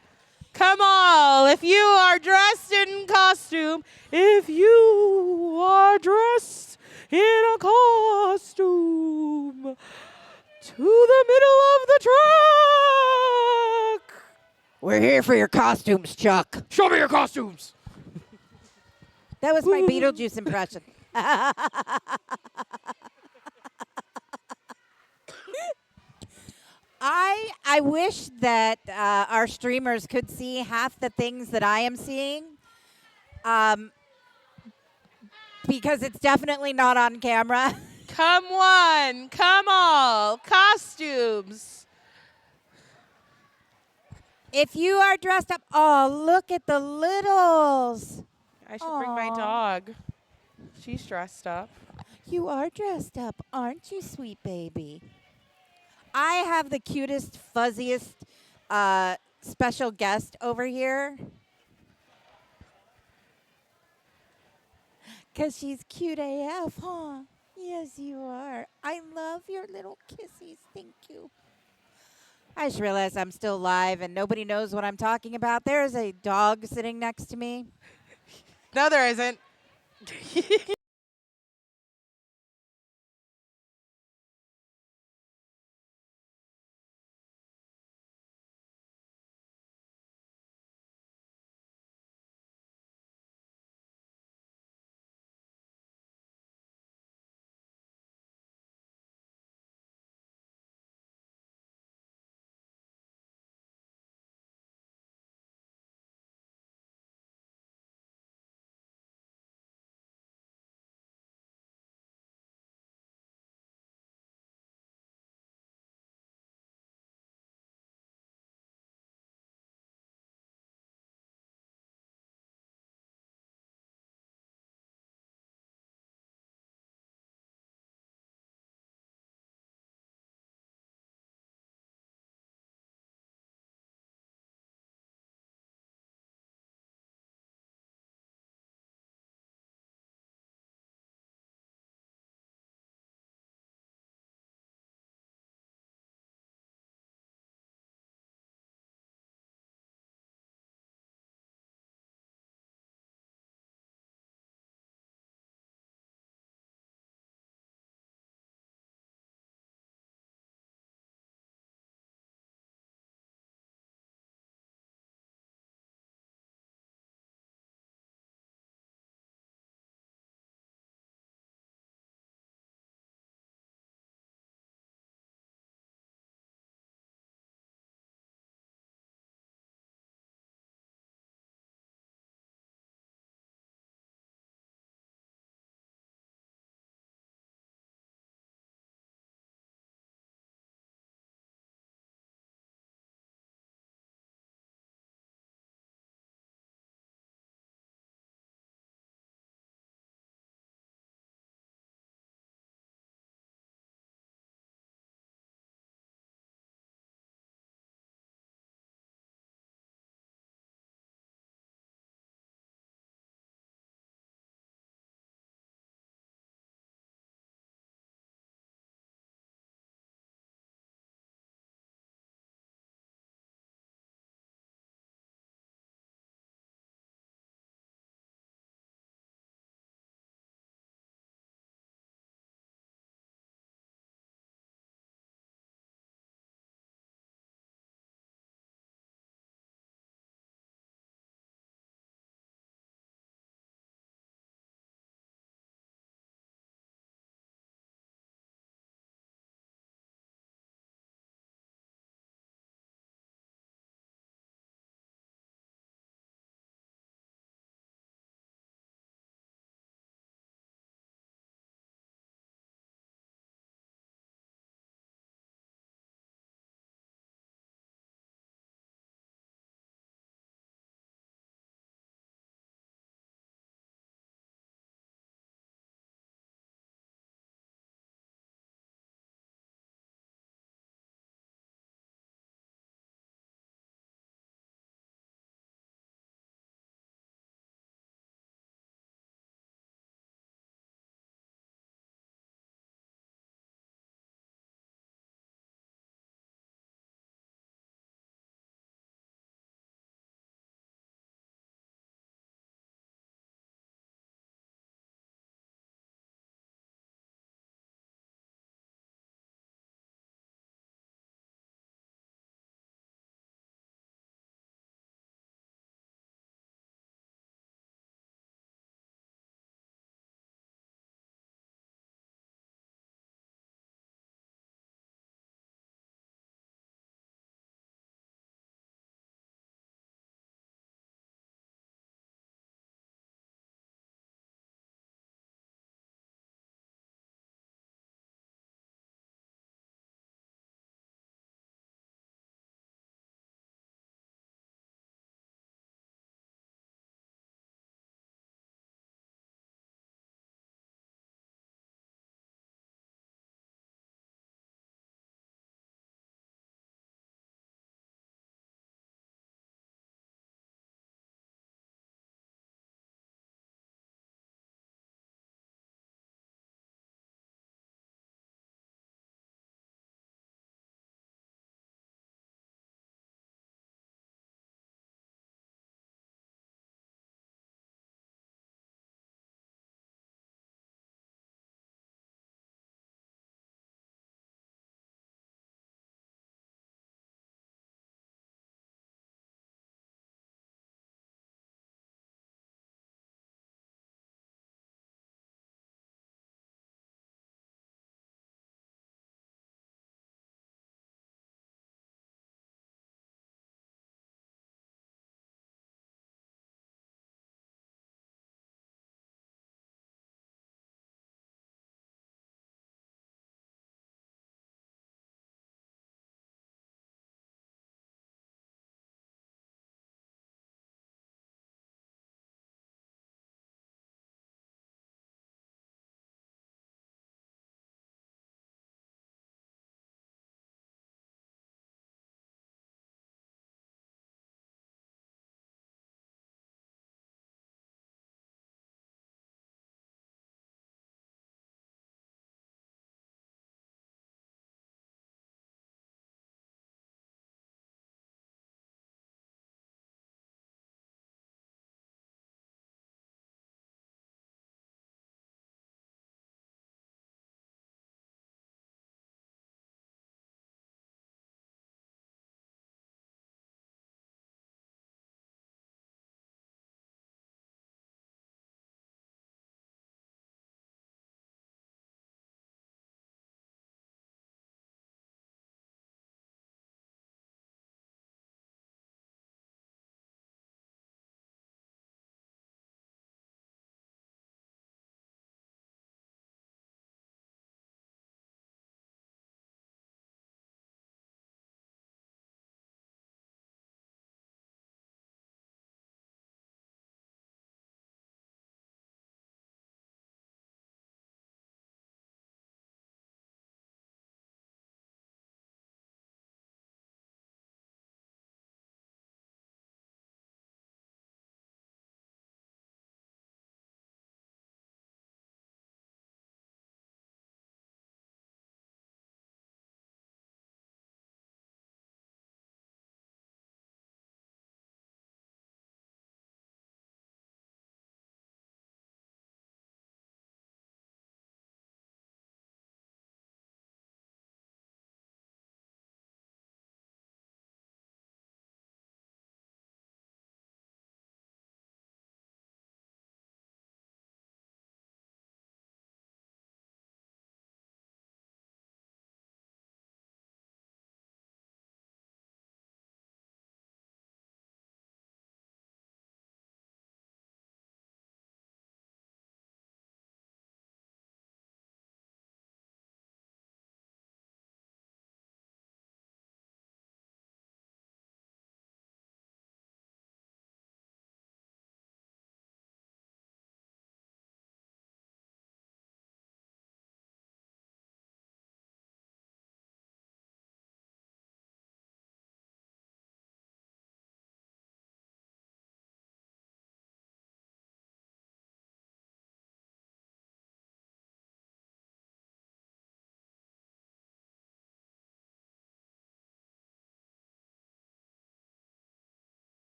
Come on. If you are dressed in costume, if you are dressed in a costume, to the middle of the track. We're here for your costumes, Chuck. Show me your costumes. That was my Beetlejuice impression. I wish that our streamers could see half the things that I am seeing, because it's definitely not on camera. Come one, come all, costumes. If you are dressed up, oh, look at the littles. I should bring my Aw. dog. She's dressed up. You are dressed up, aren't you, sweet baby? I have the cutest, fuzziest special guest over here. 'Cause she's cute AF, huh? Yes, you are. I love your little kissies. Thank you. I just realized I'm still live and nobody knows what I'm talking about. There is a dog sitting next to me. No, there isn't.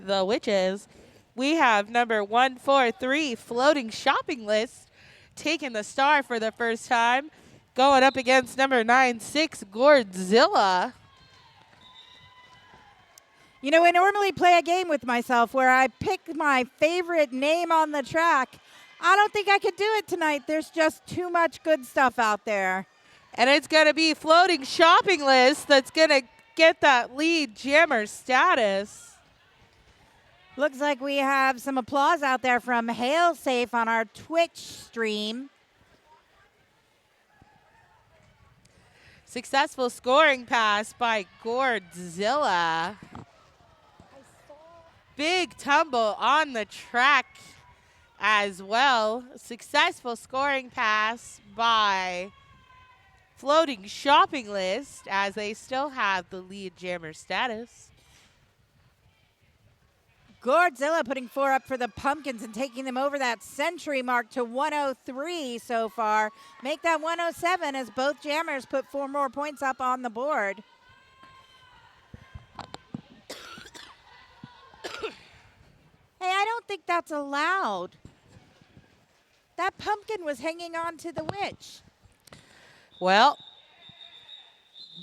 the Witches, we have number 143, Floating Shopping List, taking the star for the first time, going up against number 96, Gourdzilla. You know, I normally play a game with myself where I pick my favorite name on the track. I don't think I could do it tonight. There's just too much good stuff out there. And it's going to be Floating Shopping List that's going to get that lead jammer status. Looks like we have some applause out there from Hail Safe on our Twitch stream. Successful scoring pass by Gourdzilla. Big tumble on the track as well. Successful scoring pass by Floating Shopping List as they still have the lead jammer status. Gourdzilla putting 4 up for the Pumpkins and taking them over that century mark to 103 so far. Make that 107 as both jammers put 4 more points up on the board. Hey, I don't think that's allowed. That pumpkin was hanging on to the witch. Well,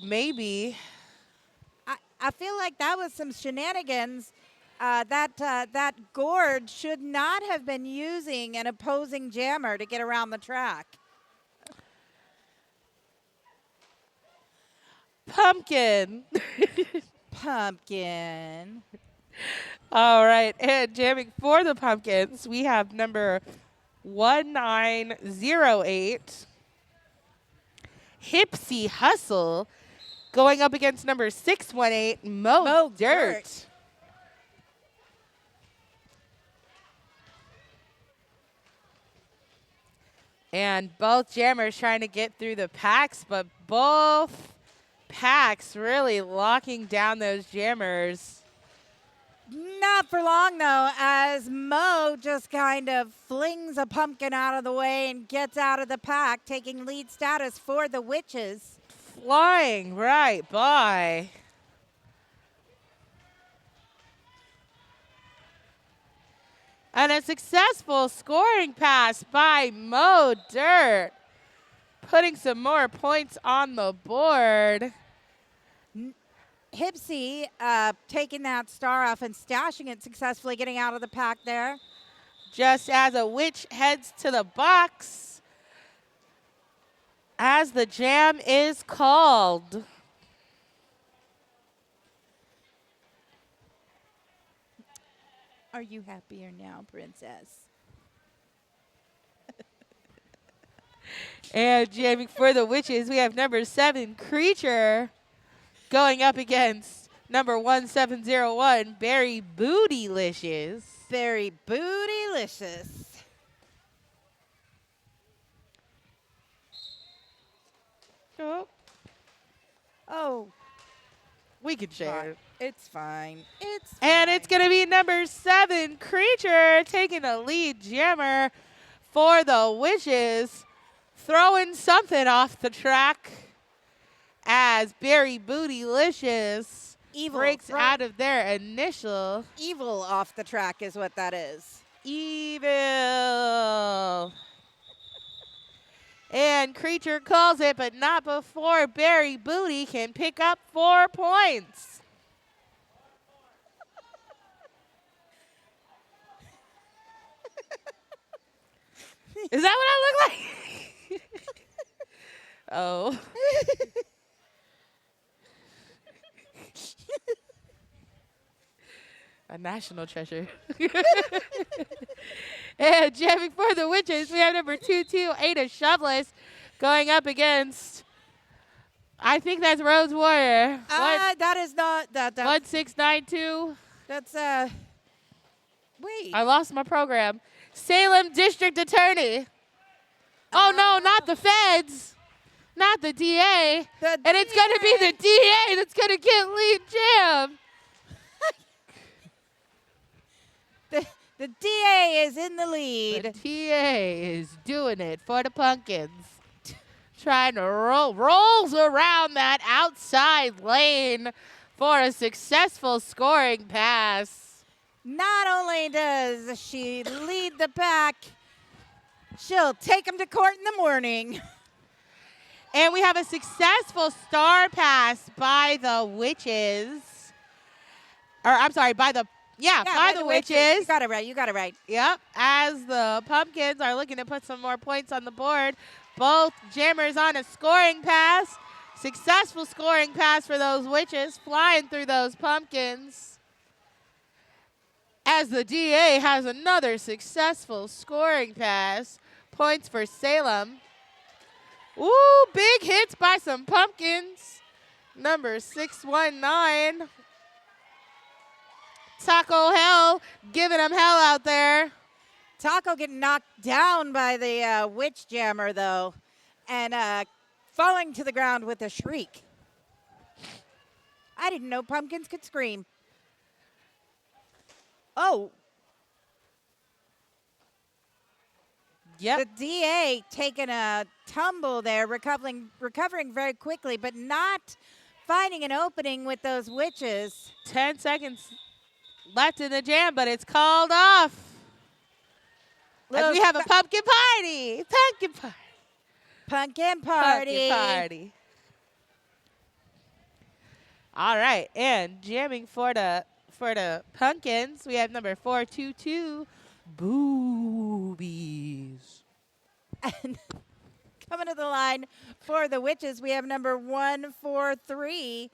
maybe. I feel like that was some shenanigans. That gourd should not have been using an opposing jammer to get around the track. Pumpkin. Pumpkin. All right, and jamming for the Pumpkins, we have number 1908, Hipsy Hustle, going up against number 618, Mo Dirt. And both jammers trying to get through the packs, but both packs really locking down those jammers. Not for long, though, as Mo just kind of flings a pumpkin out of the way and gets out of the pack, taking lead status for the Witches. Flying right by. And a successful scoring pass by Mo Dirt, putting some more points on the board. Hipsy taking that star off and stashing it successfully, getting out of the pack there. Just as a witch heads to the box as the jam is called. Are you happier now, Princess? And jamming for the Witches, we have number 7, Creature, going up against number 1701, Berry Bootylicious. Very bootylicious. Oh, We can share. it's fine. It's And it's going to be number 7, Creature, taking the lead jammer for the Witches, throwing something off the track as Berry Bootylicious evil. breaks out of their initial Evil off the track is what that is. evil. And Creature calls it, but not before Berry Booty can pick up 4 points. Is that what I look like? Oh. A national treasure. And jamming for the Witches, we have number 228, a Shoveless, going up against, I think that's Rose Warrior. That is not that. 1692. That's Wait. I lost my program. Salem District Attorney. Oh no, not the feds. Not the DA. And it's going to be the DA that's going to get lead jam. The DA is in the lead. The DA is doing it for the Pumpkins. Trying to rolls around that outside lane for a successful scoring pass. Not only does she lead the pack, she'll take them to court in the morning. And we have a successful star pass by the witches. Or I'm sorry, by the witches. You got it right. You got it right. Yep. As the pumpkins are looking to put some more points on the board, both jammers on a scoring pass. Successful scoring pass for those witches, flying through those pumpkins. As the DA has another successful scoring pass. Points for Salem. Ooh, big hits by some pumpkins. Number 619. Taco Hell giving them hell out there. Taco getting knocked down by the witch jammer, though, and falling to the ground with a shriek. I didn't know pumpkins could scream. Oh. Yep. The DA taking a tumble there, recovering very quickly, but not finding an opening with those witches. 10 seconds left in the jam, but it's called off. As we have a pumpkin party. Pumpkin party. Pumpkin party. Pumpkin party. All right, and jamming for the pumpkins, we have number 422, Boobies. And coming to the line for the witches, we have number 143.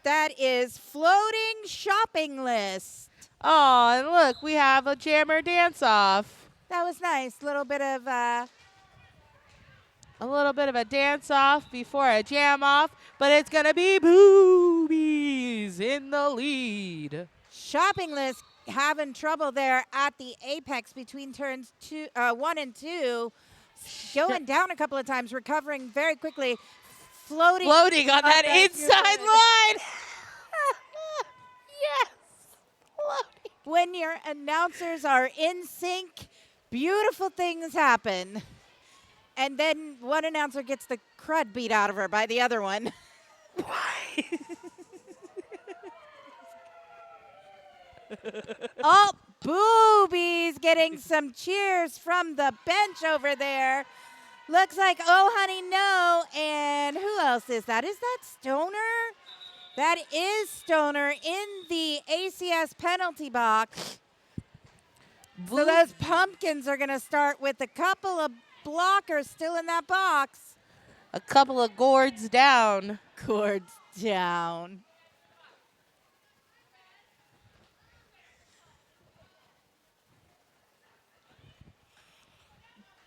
That is Floating Shopping List. Oh, and look, we have a jammer dance-off. That was nice. A little bit of A little bit of a dance-off before a jam-off, but it's going to be Boobies in the lead. Shopping List having trouble there at the apex between turns 1 and 2. Going down a couple of times, recovering very quickly. Floating on that inside line. Yes. Floating. When your announcers are in sync, beautiful things happen. And then one announcer gets the crud beat out of her by the other one. Oh, Boobies getting some cheers from the bench over there. Looks like Oh Honey No. And who else is that? Is that Stoner? That is Stoner in the ACS penalty box. So those pumpkins are going to start with a couple of blockers still in that box. A couple of gourds down. Cords down.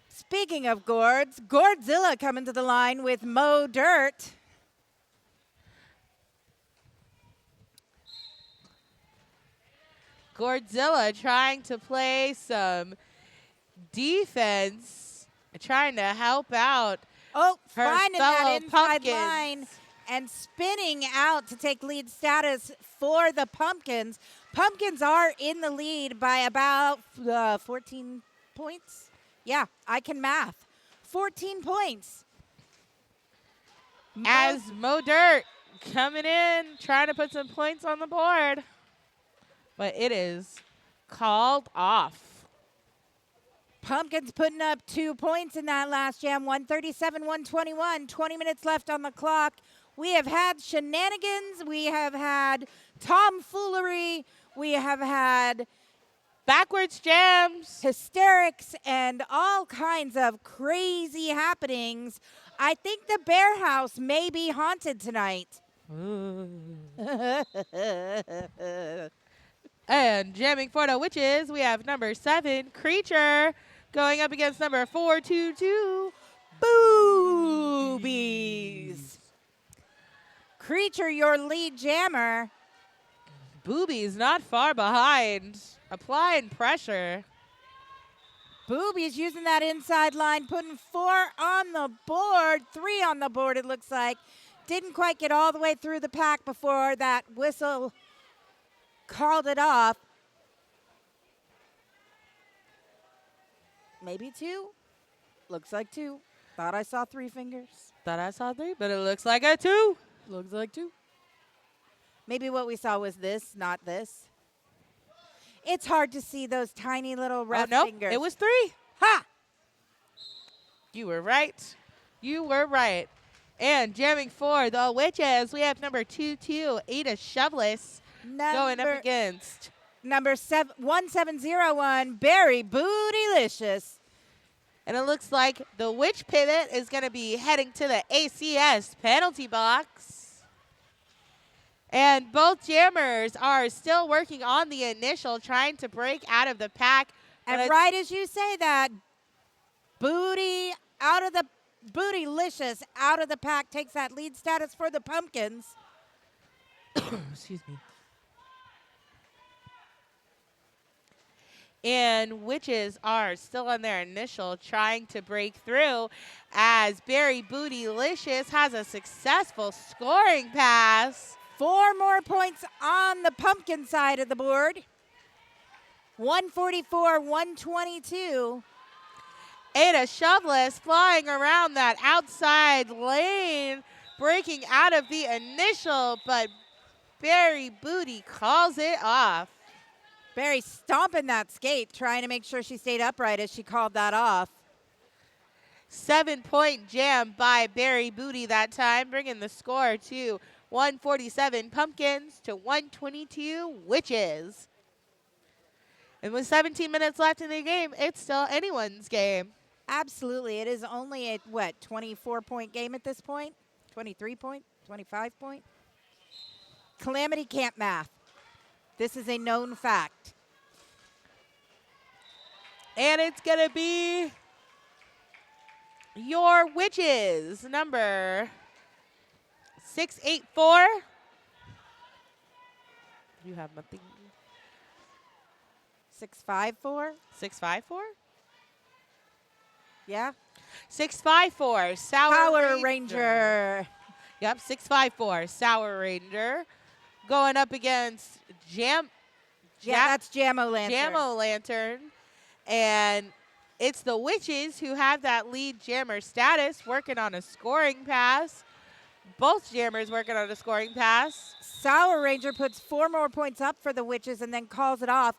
Speaking of gourds, Gourdzilla coming to the line with Mo Dirt. Gourdzilla trying to play some defense, trying to help out. Oh, her finding that fellow inside pumpkins. line and spinning out to take lead status for the Pumpkins. Pumpkins are in the lead by about 14 points. Yeah, I can math. 14 points. As Mo Dirt coming in, trying to put some points on the board. But it is called off. Pumpkins putting up 2 points in that last jam, 137-121, 20 minutes left on the clock. We have had shenanigans. We have had tomfoolery. We have had backwards jams, hysterics, and all kinds of crazy happenings. I think the Bear House may be haunted tonight. And jamming for the witches, we have number 7, Creature, going up against number 422, Boobies. Creature, your lead jammer. Boobies not far behind, applying pressure. Boobies using that inside line, putting 4 on the board, 3 on the board, it looks like. Didn't quite get all the way through the pack before that whistle called it off. Maybe 2. Looks like 2. Thought I saw 3 fingers. Thought I saw 3, but it looks like a 2. Looks like 2. Maybe what we saw was this, not this. It's hard to see those tiny little Oh, red no, fingers. it was 3. Ha! You were right. You were right. And jamming for the Witches, we have number 22, Ada Shoveless, going up against. Number 1701, Barry Bootylicious. And it looks like the Witch Pivot is going to be heading to the ACS penalty box. And both jammers are still working on the initial, trying to break out of the pack. And right as you say that, Bootylicious out of the pack takes that lead status for the Pumpkins. Excuse me. And Witches are still on their initial, trying to break through as Barry Bootylicious has a successful scoring pass. 4 more points on the Pumpkin side of the board. 144, 122. Ada Shoveless flying around that outside lane, breaking out of the initial, but Barry Booty calls it off. Barry stomping that skate, trying to make sure she stayed upright as she called that off. 7-point jam by Barry Booty that time, bringing the score to 147 Pumpkins to 122 Witches. And with 17 minutes left in the game, it's still anyone's game. Absolutely. It is only a, 24-point game at this point? 23-point? 25-point? Calamity can't math. This is a known fact. And it's going to be your Witches, number 684. You have nothing. 654? 654? Yeah. 654, Sour Power Ranger. Ranger. Yep, 654, Sour Ranger. Going up against Yeah, that's Jammo Lantern. Jammo Lantern. And it's the Witches who have that lead jammer status, working on a scoring pass. Both jammers working on a scoring pass. Sour Ranger puts 4 more points up for the Witches and then calls it off,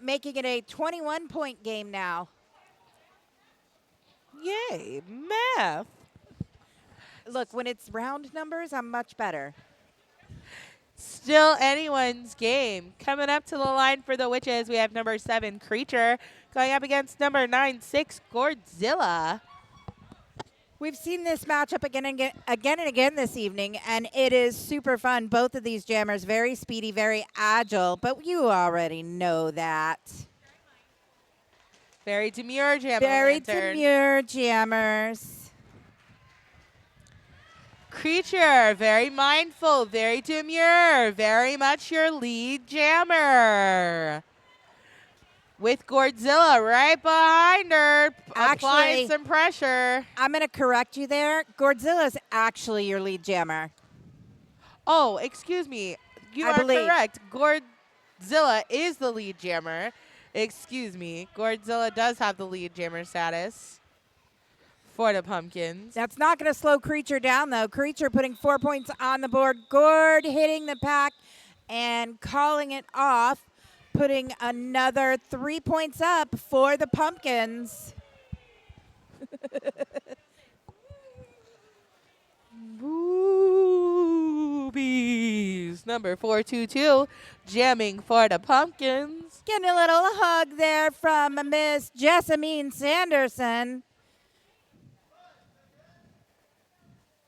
making it a 21-point game now. Yay, math. Look, when it's round numbers, I'm much better. Still anyone's game. Coming up to the line for the Witches, we have number 7, Creature, going up against number 9, 6, Godzilla. We've seen this matchup again and again this evening, and it is super fun. Both of these jammers, very speedy, very agile, but you already know that. Very demure Jammo Very Lantern. demure jammers. Creature, very mindful, very demure, very much your lead jammer. With Godzilla right behind her, applying some pressure. I'm going to correct you there. Godzilla's actually your lead jammer. Oh, excuse me. You I are believe. correct. Godzilla is the lead jammer. Excuse me. Godzilla does have the lead jammer status for the Pumpkins. That's not going to slow Creature down, though. Creature putting 4 points on the board. Gord hitting the pack and calling it off, putting another 3 points up for the Pumpkins. Boobies. Number 422, jamming for the Pumpkins. Getting a little hug there from Miss Jessamine Sanderson.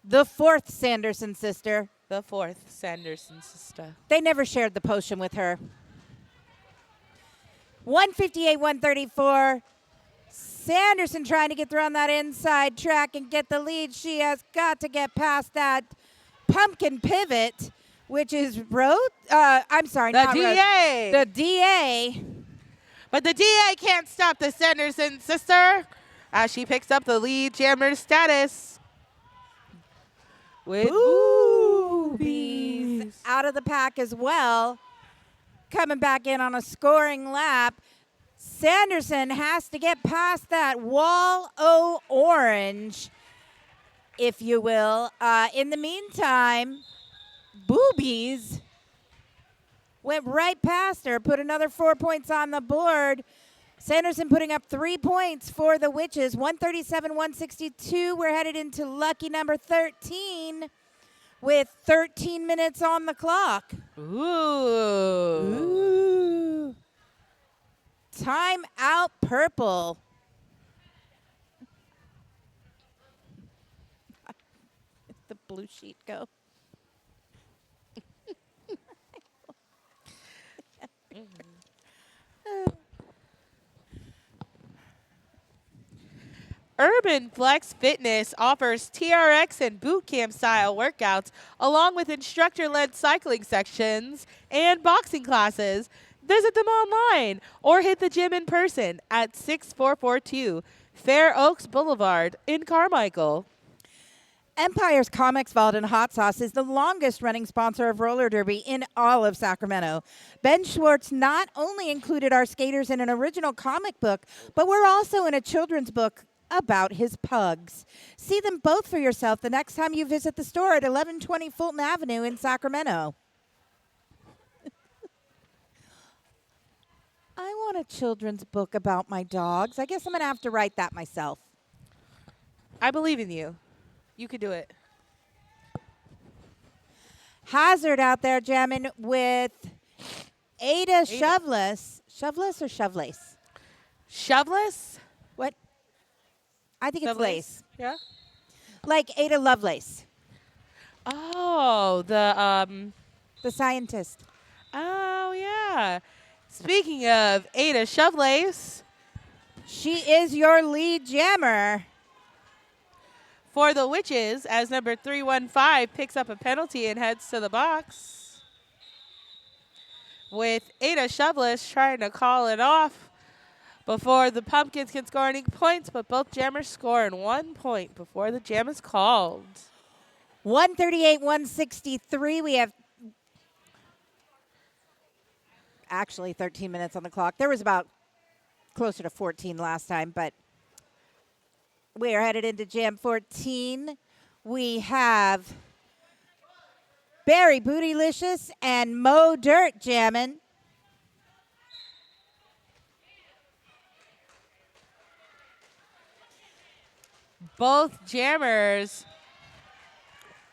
The 4th Sanderson sister. The 4th Sanderson sister. They never shared the potion with her. 158, 134. Sanderson trying to get through on that inside track and get the lead. She has got to get past that pumpkin pivot, which is I'm sorry, The not DA. The DA. But the DA can't stop the Sanderson sister as she picks up the lead jammer status. With Boobies out of the pack as well. Coming back in on a scoring lap. Sanderson has to get past that wall o' orange, if you will. In the meantime, Boobies Went right past her, put another 4 points on the board. Sanderson putting up 3 points for the Witches. 137-162. We're headed into lucky number 13 with 13 minutes on the clock. Ooh. Ooh. Time out purple. The blue sheet go. Urban Flex Fitness offers TRX and boot camp style workouts along with instructor-led cycling sections and boxing classes. Visit them online or hit the gym in person at 6442 Fair Oaks Boulevard in Carmichael. Empire's Comics Vault and Hot Sauce is the longest running sponsor of roller derby in all of Sacramento. Ben Schwartz not only included our skaters in an original comic book, but we're also in a children's book about his pugs. See them both for yourself the next time you visit the store at 1120 Fulton Avenue in Sacramento. I want a children's book about my dogs. I guess I'm going to have to write that myself. I believe in you. You could do it. Hazard out there jamming with Ada Shoveless. Shoveless or Shovelace? Shoveless? What? I think it's lace. Yeah. Like Ada Lovelace, Oh, the scientist. Oh, yeah. Speaking of Ada Shovelace, She is your lead jammer. for the Witches, as number 315 picks up a penalty and heads to the box. With Ada Shovelace trying to call it off before the Pumpkins can score any points, but both jammers score in 1 point before the jam is called. 138-163. We have actually 13 minutes on the clock. There was about closer to 14 last time, but we are headed into jam 14. We have Barry Bootylicious and Mo Dirt jamming. Both jammers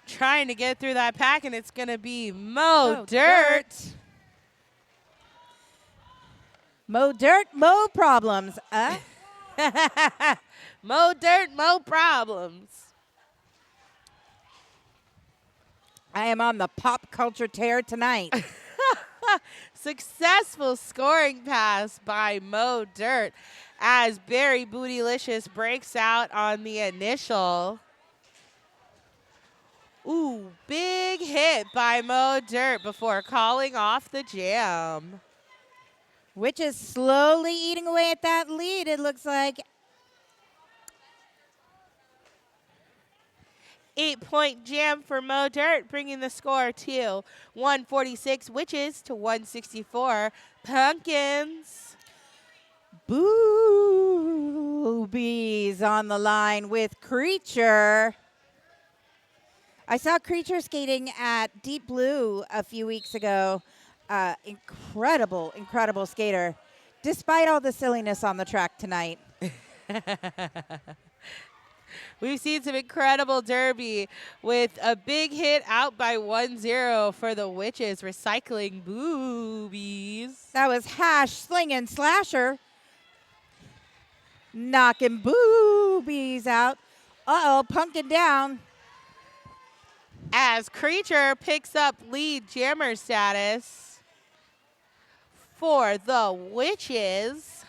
trying to get through that pack, and it's going to be Mo Dirt. Mo Dirt, Mo Problems. Mo Dirt, Mo Problems. I am on the pop culture tear tonight. Successful scoring pass by Mo Dirt as Barry Bootylicious breaks out on the initial. Ooh, big hit by Mo Dirt before calling off the jam. Which is slowly eating away at that lead, it looks like. 8-point jam for Mo Dirt, bringing the score to 146 Witches to 164 Pumpkins. Boobies on the line with Creature. I saw Creature skating at Deep Blue a few weeks ago. Incredible, incredible skater. Despite all the silliness on the track tonight. We've seen some incredible derby with a big hit out by 1-0 for the Witches, recycling boobies. That was Hash slinging Slasher. Knocking boobies out. Uh-oh, Pumpkin down. As Creature picks up lead jammer status for the Witches.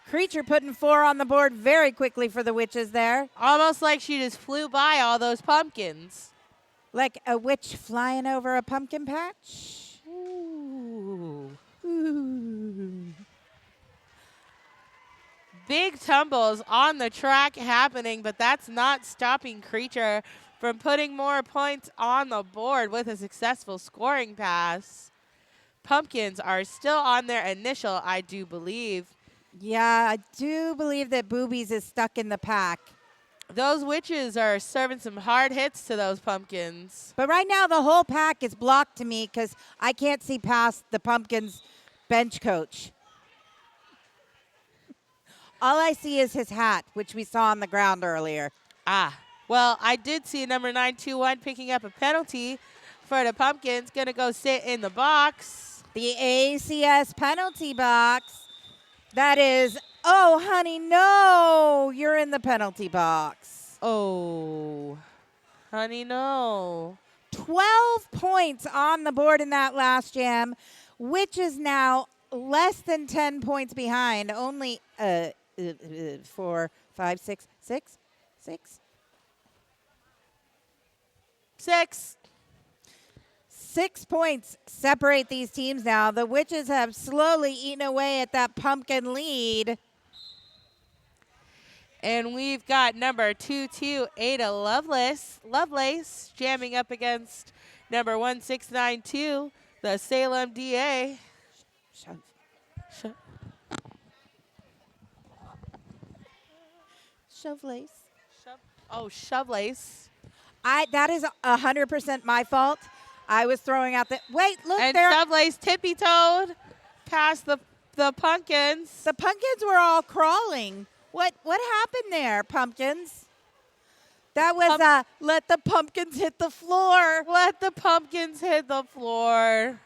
Creature putting 4 on the board very quickly for the Witches there. Almost like she just flew by all those pumpkins. Like a witch flying over a pumpkin patch. Ooh. Ooh. Big tumbles on the track happening, but that's not stopping Creature from putting more points on the board with a successful scoring pass. Pumpkins are still on their initial, I do believe. Yeah, I do believe that Boobies is stuck in the pack. Those witches are serving some hard hits to those pumpkins. But right now, the whole pack is blocked to me because I can't see past the Pumpkins bench coach. All I see is his hat, which we saw on the ground earlier. Ah, well, I did see number 921 picking up a penalty for the pumpkins. Gonna go sit in the box. The ACS penalty box. That is, oh, honey, no, you're in the penalty box. Oh, honey, no. 12 points on the board in that last jam, which is now less than 10 points behind. Only 4, 5, 6, 6, 6. 6. 6 points separate these teams now. The Witches have slowly eaten away at that pumpkin lead. And we've got number 22, Lovelace, jamming up against number 1692, the Salem DA. Shove. Shove lace. Shovelace. That is 100% my fault. I was throwing out the wait. Look, And there. Shovelace tippy-toed past the pumpkins. The pumpkins were all crawling. What happened there, pumpkins? That was let the pumpkins hit the floor. Let the pumpkins hit the floor.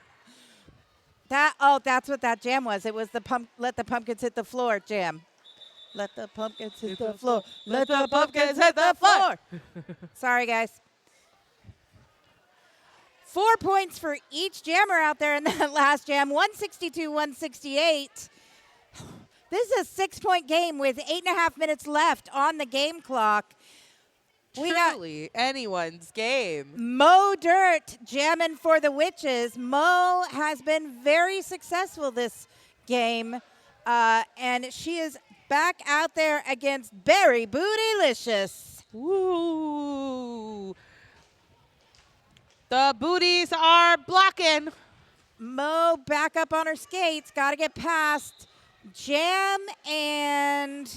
That's what that jam was. It was the let the pumpkins hit the floor jam. Let the pumpkins hit the floor. Let the pumpkins hit the floor. Sorry, guys. 4 points for each jammer out there in that last jam. 162, 168. This is a 6-point game with 8.5 minutes left on the game clock. We got Truly anyone's game. Mo Dirt jamming for the Witches. Mo has been very successful this game, and she is back out there against Berry Bootylicious. Woo! The booties are blocking. Mo back up on her skates. Got to get past Jam and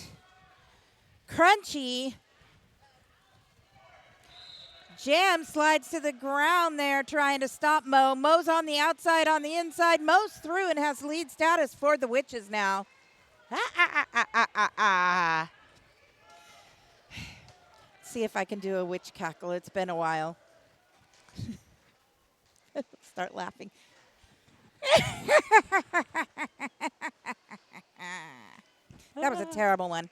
Crunchy. Jam slides to the ground there trying to stop Mo. Mo's on the outside, on the inside. Mo's through and has lead status for the Witches now. See if I can do a witch cackle. It's been a while. Start laughing. That was a terrible one.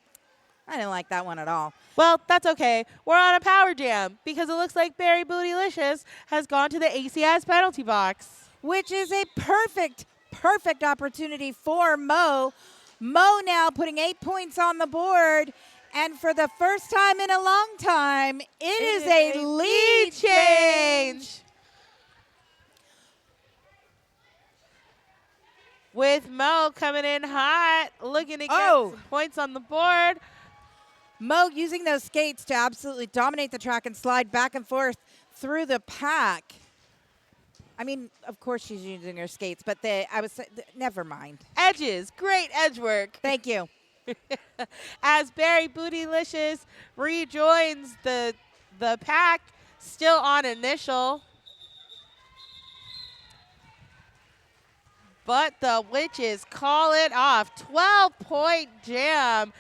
I didn't like that one at all. Well, that's okay. We're on a power jam because it looks like Berry Bootylicious has gone to the ACS penalty box. Which is a perfect opportunity for Mo. Mo now putting 8 points on the board. And for the first time in a long time, it is a lead change. With Mo coming in hot, looking to get some points on the board. Mo using those skates to absolutely dominate the track and slide back and forth through the pack. I mean, of course she's using her skates, but never mind. Edges, great edge work. Thank you. As Berry Bootylicious rejoins the pack, still on initial. But the Witches call it off. 12-point jam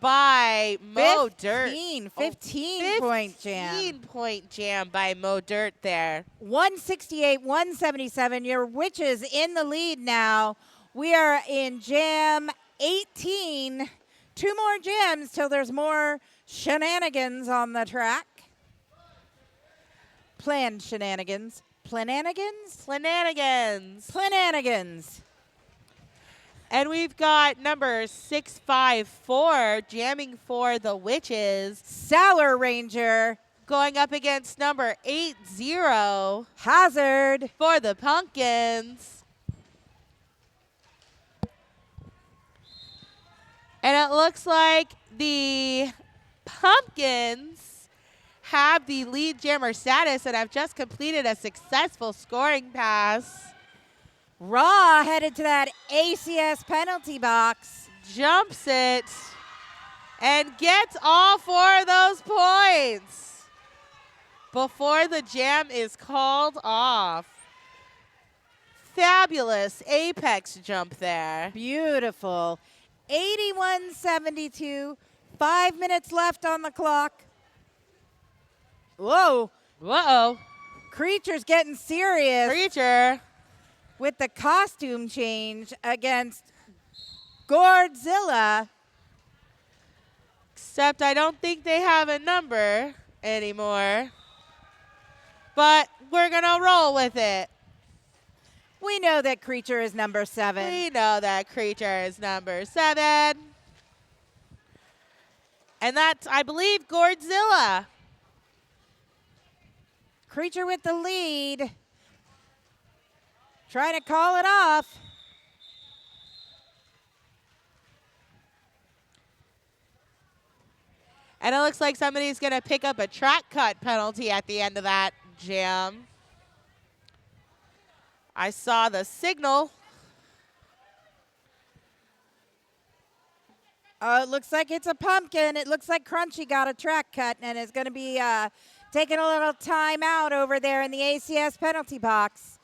by Mo Dirt. 15-point jam. 15-point jam by Mo Dirt there. 168, 177. Your Witches in the lead now. We are in jam 18. 2 more jams till there's more shenanigans on the track. Planned shenanigans. Plananigans? Plananigans. And we've got number 654 jamming for the Witches. Sour Ranger. Going up against number 80 Hazard. for the Pumpkins. And it looks like the Pumpkins have the lead jammer status and have just completed a successful scoring pass. Raw headed to that ACS penalty box. Jumps it and gets all 4 of those points before the jam is called off. Fabulous apex jump there. Beautiful. 81-72. 5 minutes left on the clock. Whoa. Uh-oh. Creature's getting serious Creature. with the costume change against Godzilla. Except I don't think they have a number anymore. But we're going to roll with it. We know that Creature is number 7. We know that Creature is number 7. And that's, I believe, Godzilla. Creature with the lead. Trying to call it off. And it looks like somebody's going to pick up a track cut penalty at the end of that jam. I saw the signal. It looks like it's a pumpkin. It looks like Crunchy got a track cut and is going to be taking a little time out over there in the ACS penalty box.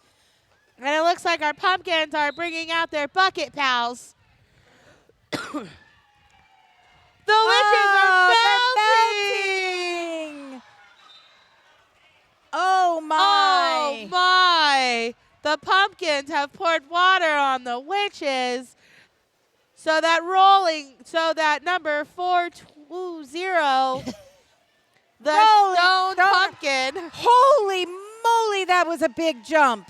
And it looks like our pumpkins are bringing out their bucket pals. The witches are melting! Oh, my. Oh, my. The pumpkins have poured water on the witches. So that number 420, the stone pumpkin. Holy moly, that was a big jump.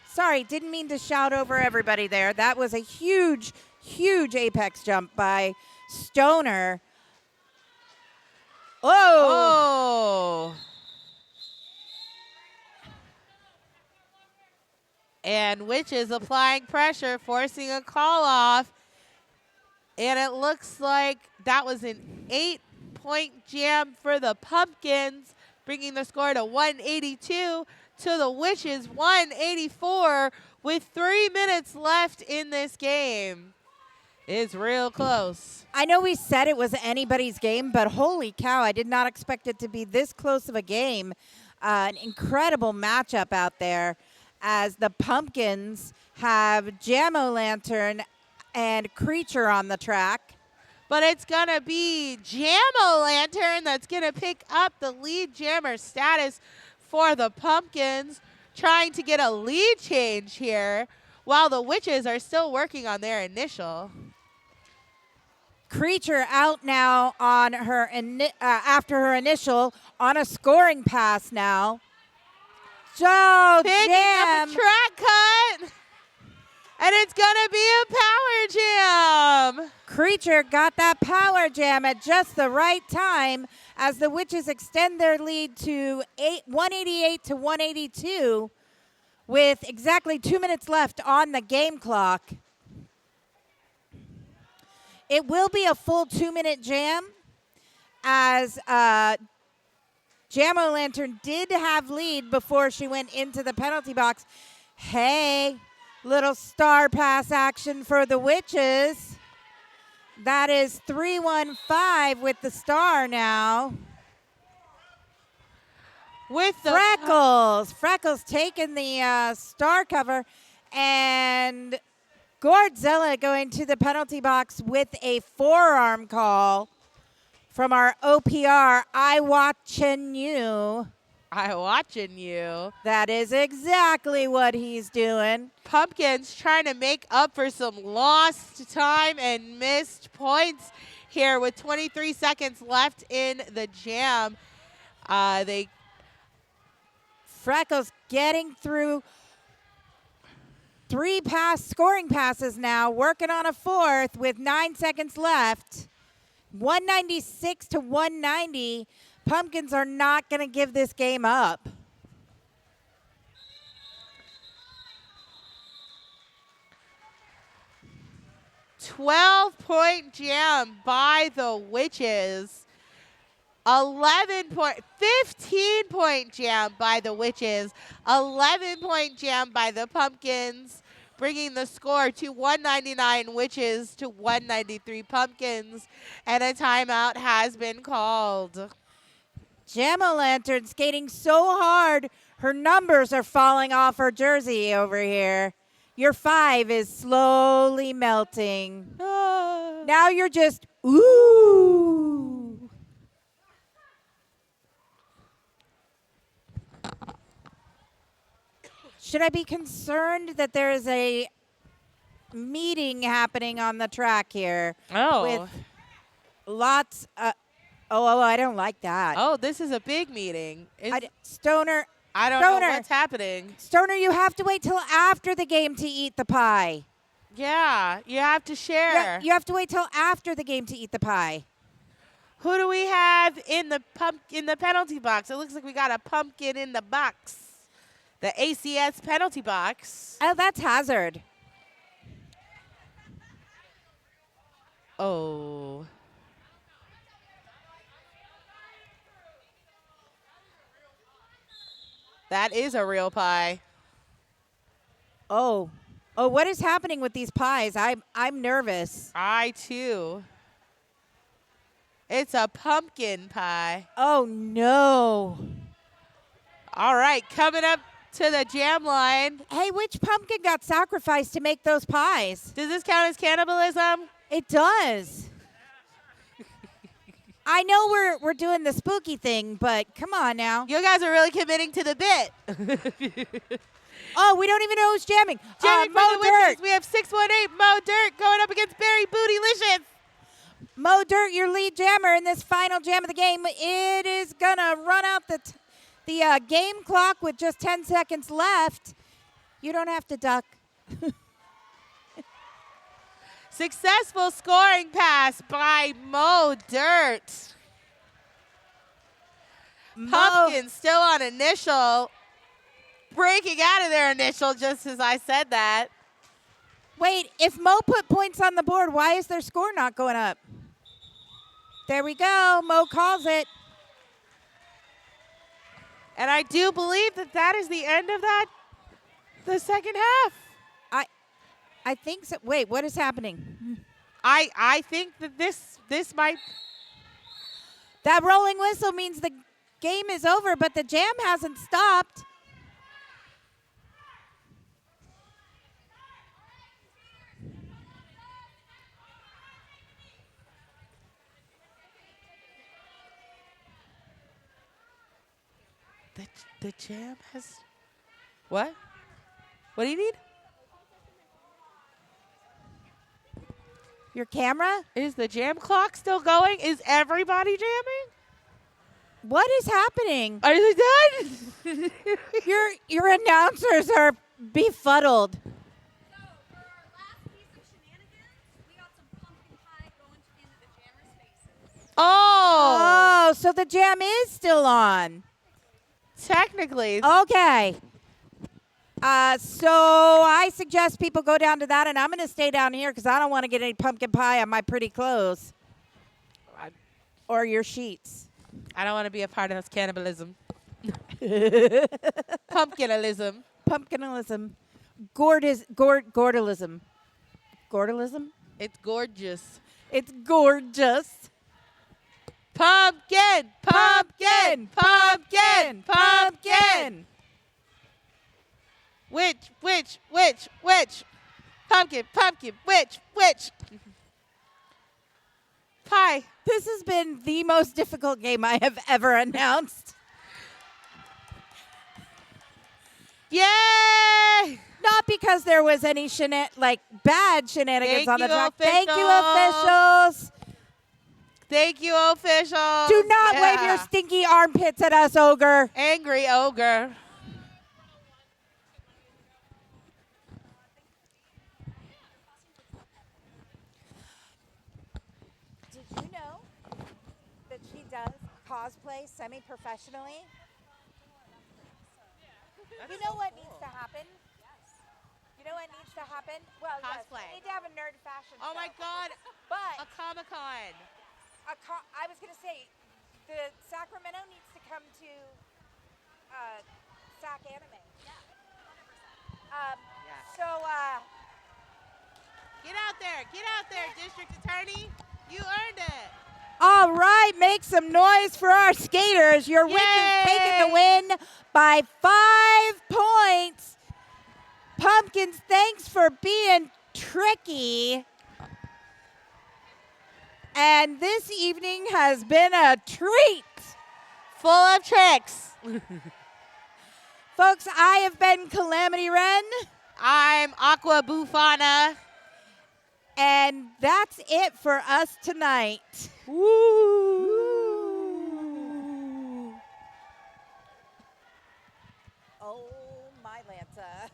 Sorry, didn't mean to shout over everybody there. That was a huge, huge apex jump by Stoner. Oh. And Witches applying pressure, forcing a call off. And it looks like that was an 8-point jam for the Pumpkins, bringing the score to 182 to the Witches 184 with 3 minutes left in this game. It's real close. I know we said it was anybody's game, but holy cow, I did not expect it to be this close of a game. An incredible matchup out there as the Pumpkins have Jam-O-Lantern and Creature on the track. But it's going to be Jam-O-Lantern that's going to pick up the lead jammer status for the Pumpkins, trying to get a lead change here while the Witches are still working on their initial. Creature out now on her after her initial on a scoring pass now. So Picking Jam. up a track cut. And it's going to be a power jam. Creature got that power jam at just the right time as the Witches extend their lead to 188 to 182 with exactly 2 minutes left on the game clock. It will be a full 2-minute jam as Jam-O-Lantern did have lead before she went into the penalty box. Hey, little star pass action for the Witches. That is 315 with the star now. With the Freckles taking the star cover, and Godzilla going to the penalty box with a forearm call from our OPR, I watching you. I watching you. That is exactly what he's doing. Pumpkins trying to make up for some lost time and missed points here with 23 seconds left in the jam. Freckles getting through 3 scoring passes now, working on a 4th with 9 seconds left. 196 to 190. Pumpkins are not going to give this game up. $12-point jam by the Witches. 15-point jam by the Witches. 11-point jam by the Pumpkins. bringing the score to 199 witches to 193 pumpkins, and a timeout has been called. Jam-o'-lantern skating so hard, her numbers are falling off her jersey over here. Your 5 is slowly melting. Now you're just, ooh. Should I be concerned that there is a meeting happening on the track here? Oh. With lots I don't like that. Oh, this is a big meeting. Stoner, I don't know Stoner. what's happening. Stoner, you have to wait till after the game to eat the pie. Yeah, you have to share. Yeah, you have to wait till after the game to eat the pie. Who do we have in the penalty box? It looks like we got a pumpkin in the box. The ACS penalty box. Oh, that's Hazard. Oh. That is a real pie. Oh, what is happening with these pies? I'm nervous. I too. It's a pumpkin pie. Oh no. All right, coming up to the jam line. Hey, which pumpkin got sacrificed to make those pies? Does this count as cannibalism? It does. I know we're doing the spooky thing, but come on now. You guys are really committing to the bit. Oh, we don't even know who's jamming. Jamming Mo for the Dirt. witches. We have 618 Mo Dirt going up against Barry Bootylicious. Mo Dirt, your lead jammer in this final jam of the game. It is gonna run out the game clock with just 10 seconds left. You don't have to duck. Successful scoring pass by Mo Dirt. Pumpkin still on initial. Breaking out of their initial just as I said that. Wait, if Mo put points on the board, why is their score not going up? There we go. Mo calls it. And I do believe that that is the end of that, the second half. I think so. Wait, what is happening? I think that this might. That rolling whistle means the game is over, but the jam hasn't stopped. The jam has. What? What do you need? Your camera? Is the jam clock still going? Is everybody jamming? What is happening? Are they done? Your announcers are befuddled. So, for our last piece of Shenanigans, we got some pumpkin pie going into the jammer spaces. Oh! Oh, so the jam is still on. Technically. Okay. So I suggest people go down to that, and I'm going to stay down here because I don't want to get any pumpkin pie on my pretty clothes or your sheets. I don't want to be a part of this cannibalism. Pumpkinalism. Pumpkinism. Gordalism. Gordalism? It's gorgeous. It's gorgeous. Pumpkin! Pumpkin! Pumpkin! Pumpkin! Witch! Pumpkin! Witch! Pie. This has been the most difficult game I have ever announced. Yay! Not because there was any bad shenanigans Thank on the you, track. Thank you, officials. officials. Thank you, officials. Do not wave your stinky armpits at us, ogre. Angry ogre. Did you know that she does cosplay semi-professionally? You know what needs to happen? You know what needs to happen? Well, Cosplay. yes, we need to have a nerd fashion Oh show. my God. But A Comic-Con. I was going to say, the Sacramento needs to come to SAC Anime. So, Get out there, District Attorney. You earned it. all right, make some noise for our skaters. Your witches taking the win by 5 points. Pumpkins, thanks for being tricky. And this evening has been a treat. Full of tricks. Folks, I have been Calamity Wren. I'm Aqua Bufana. And that's it for us tonight. Woo! Oh, my Lanta.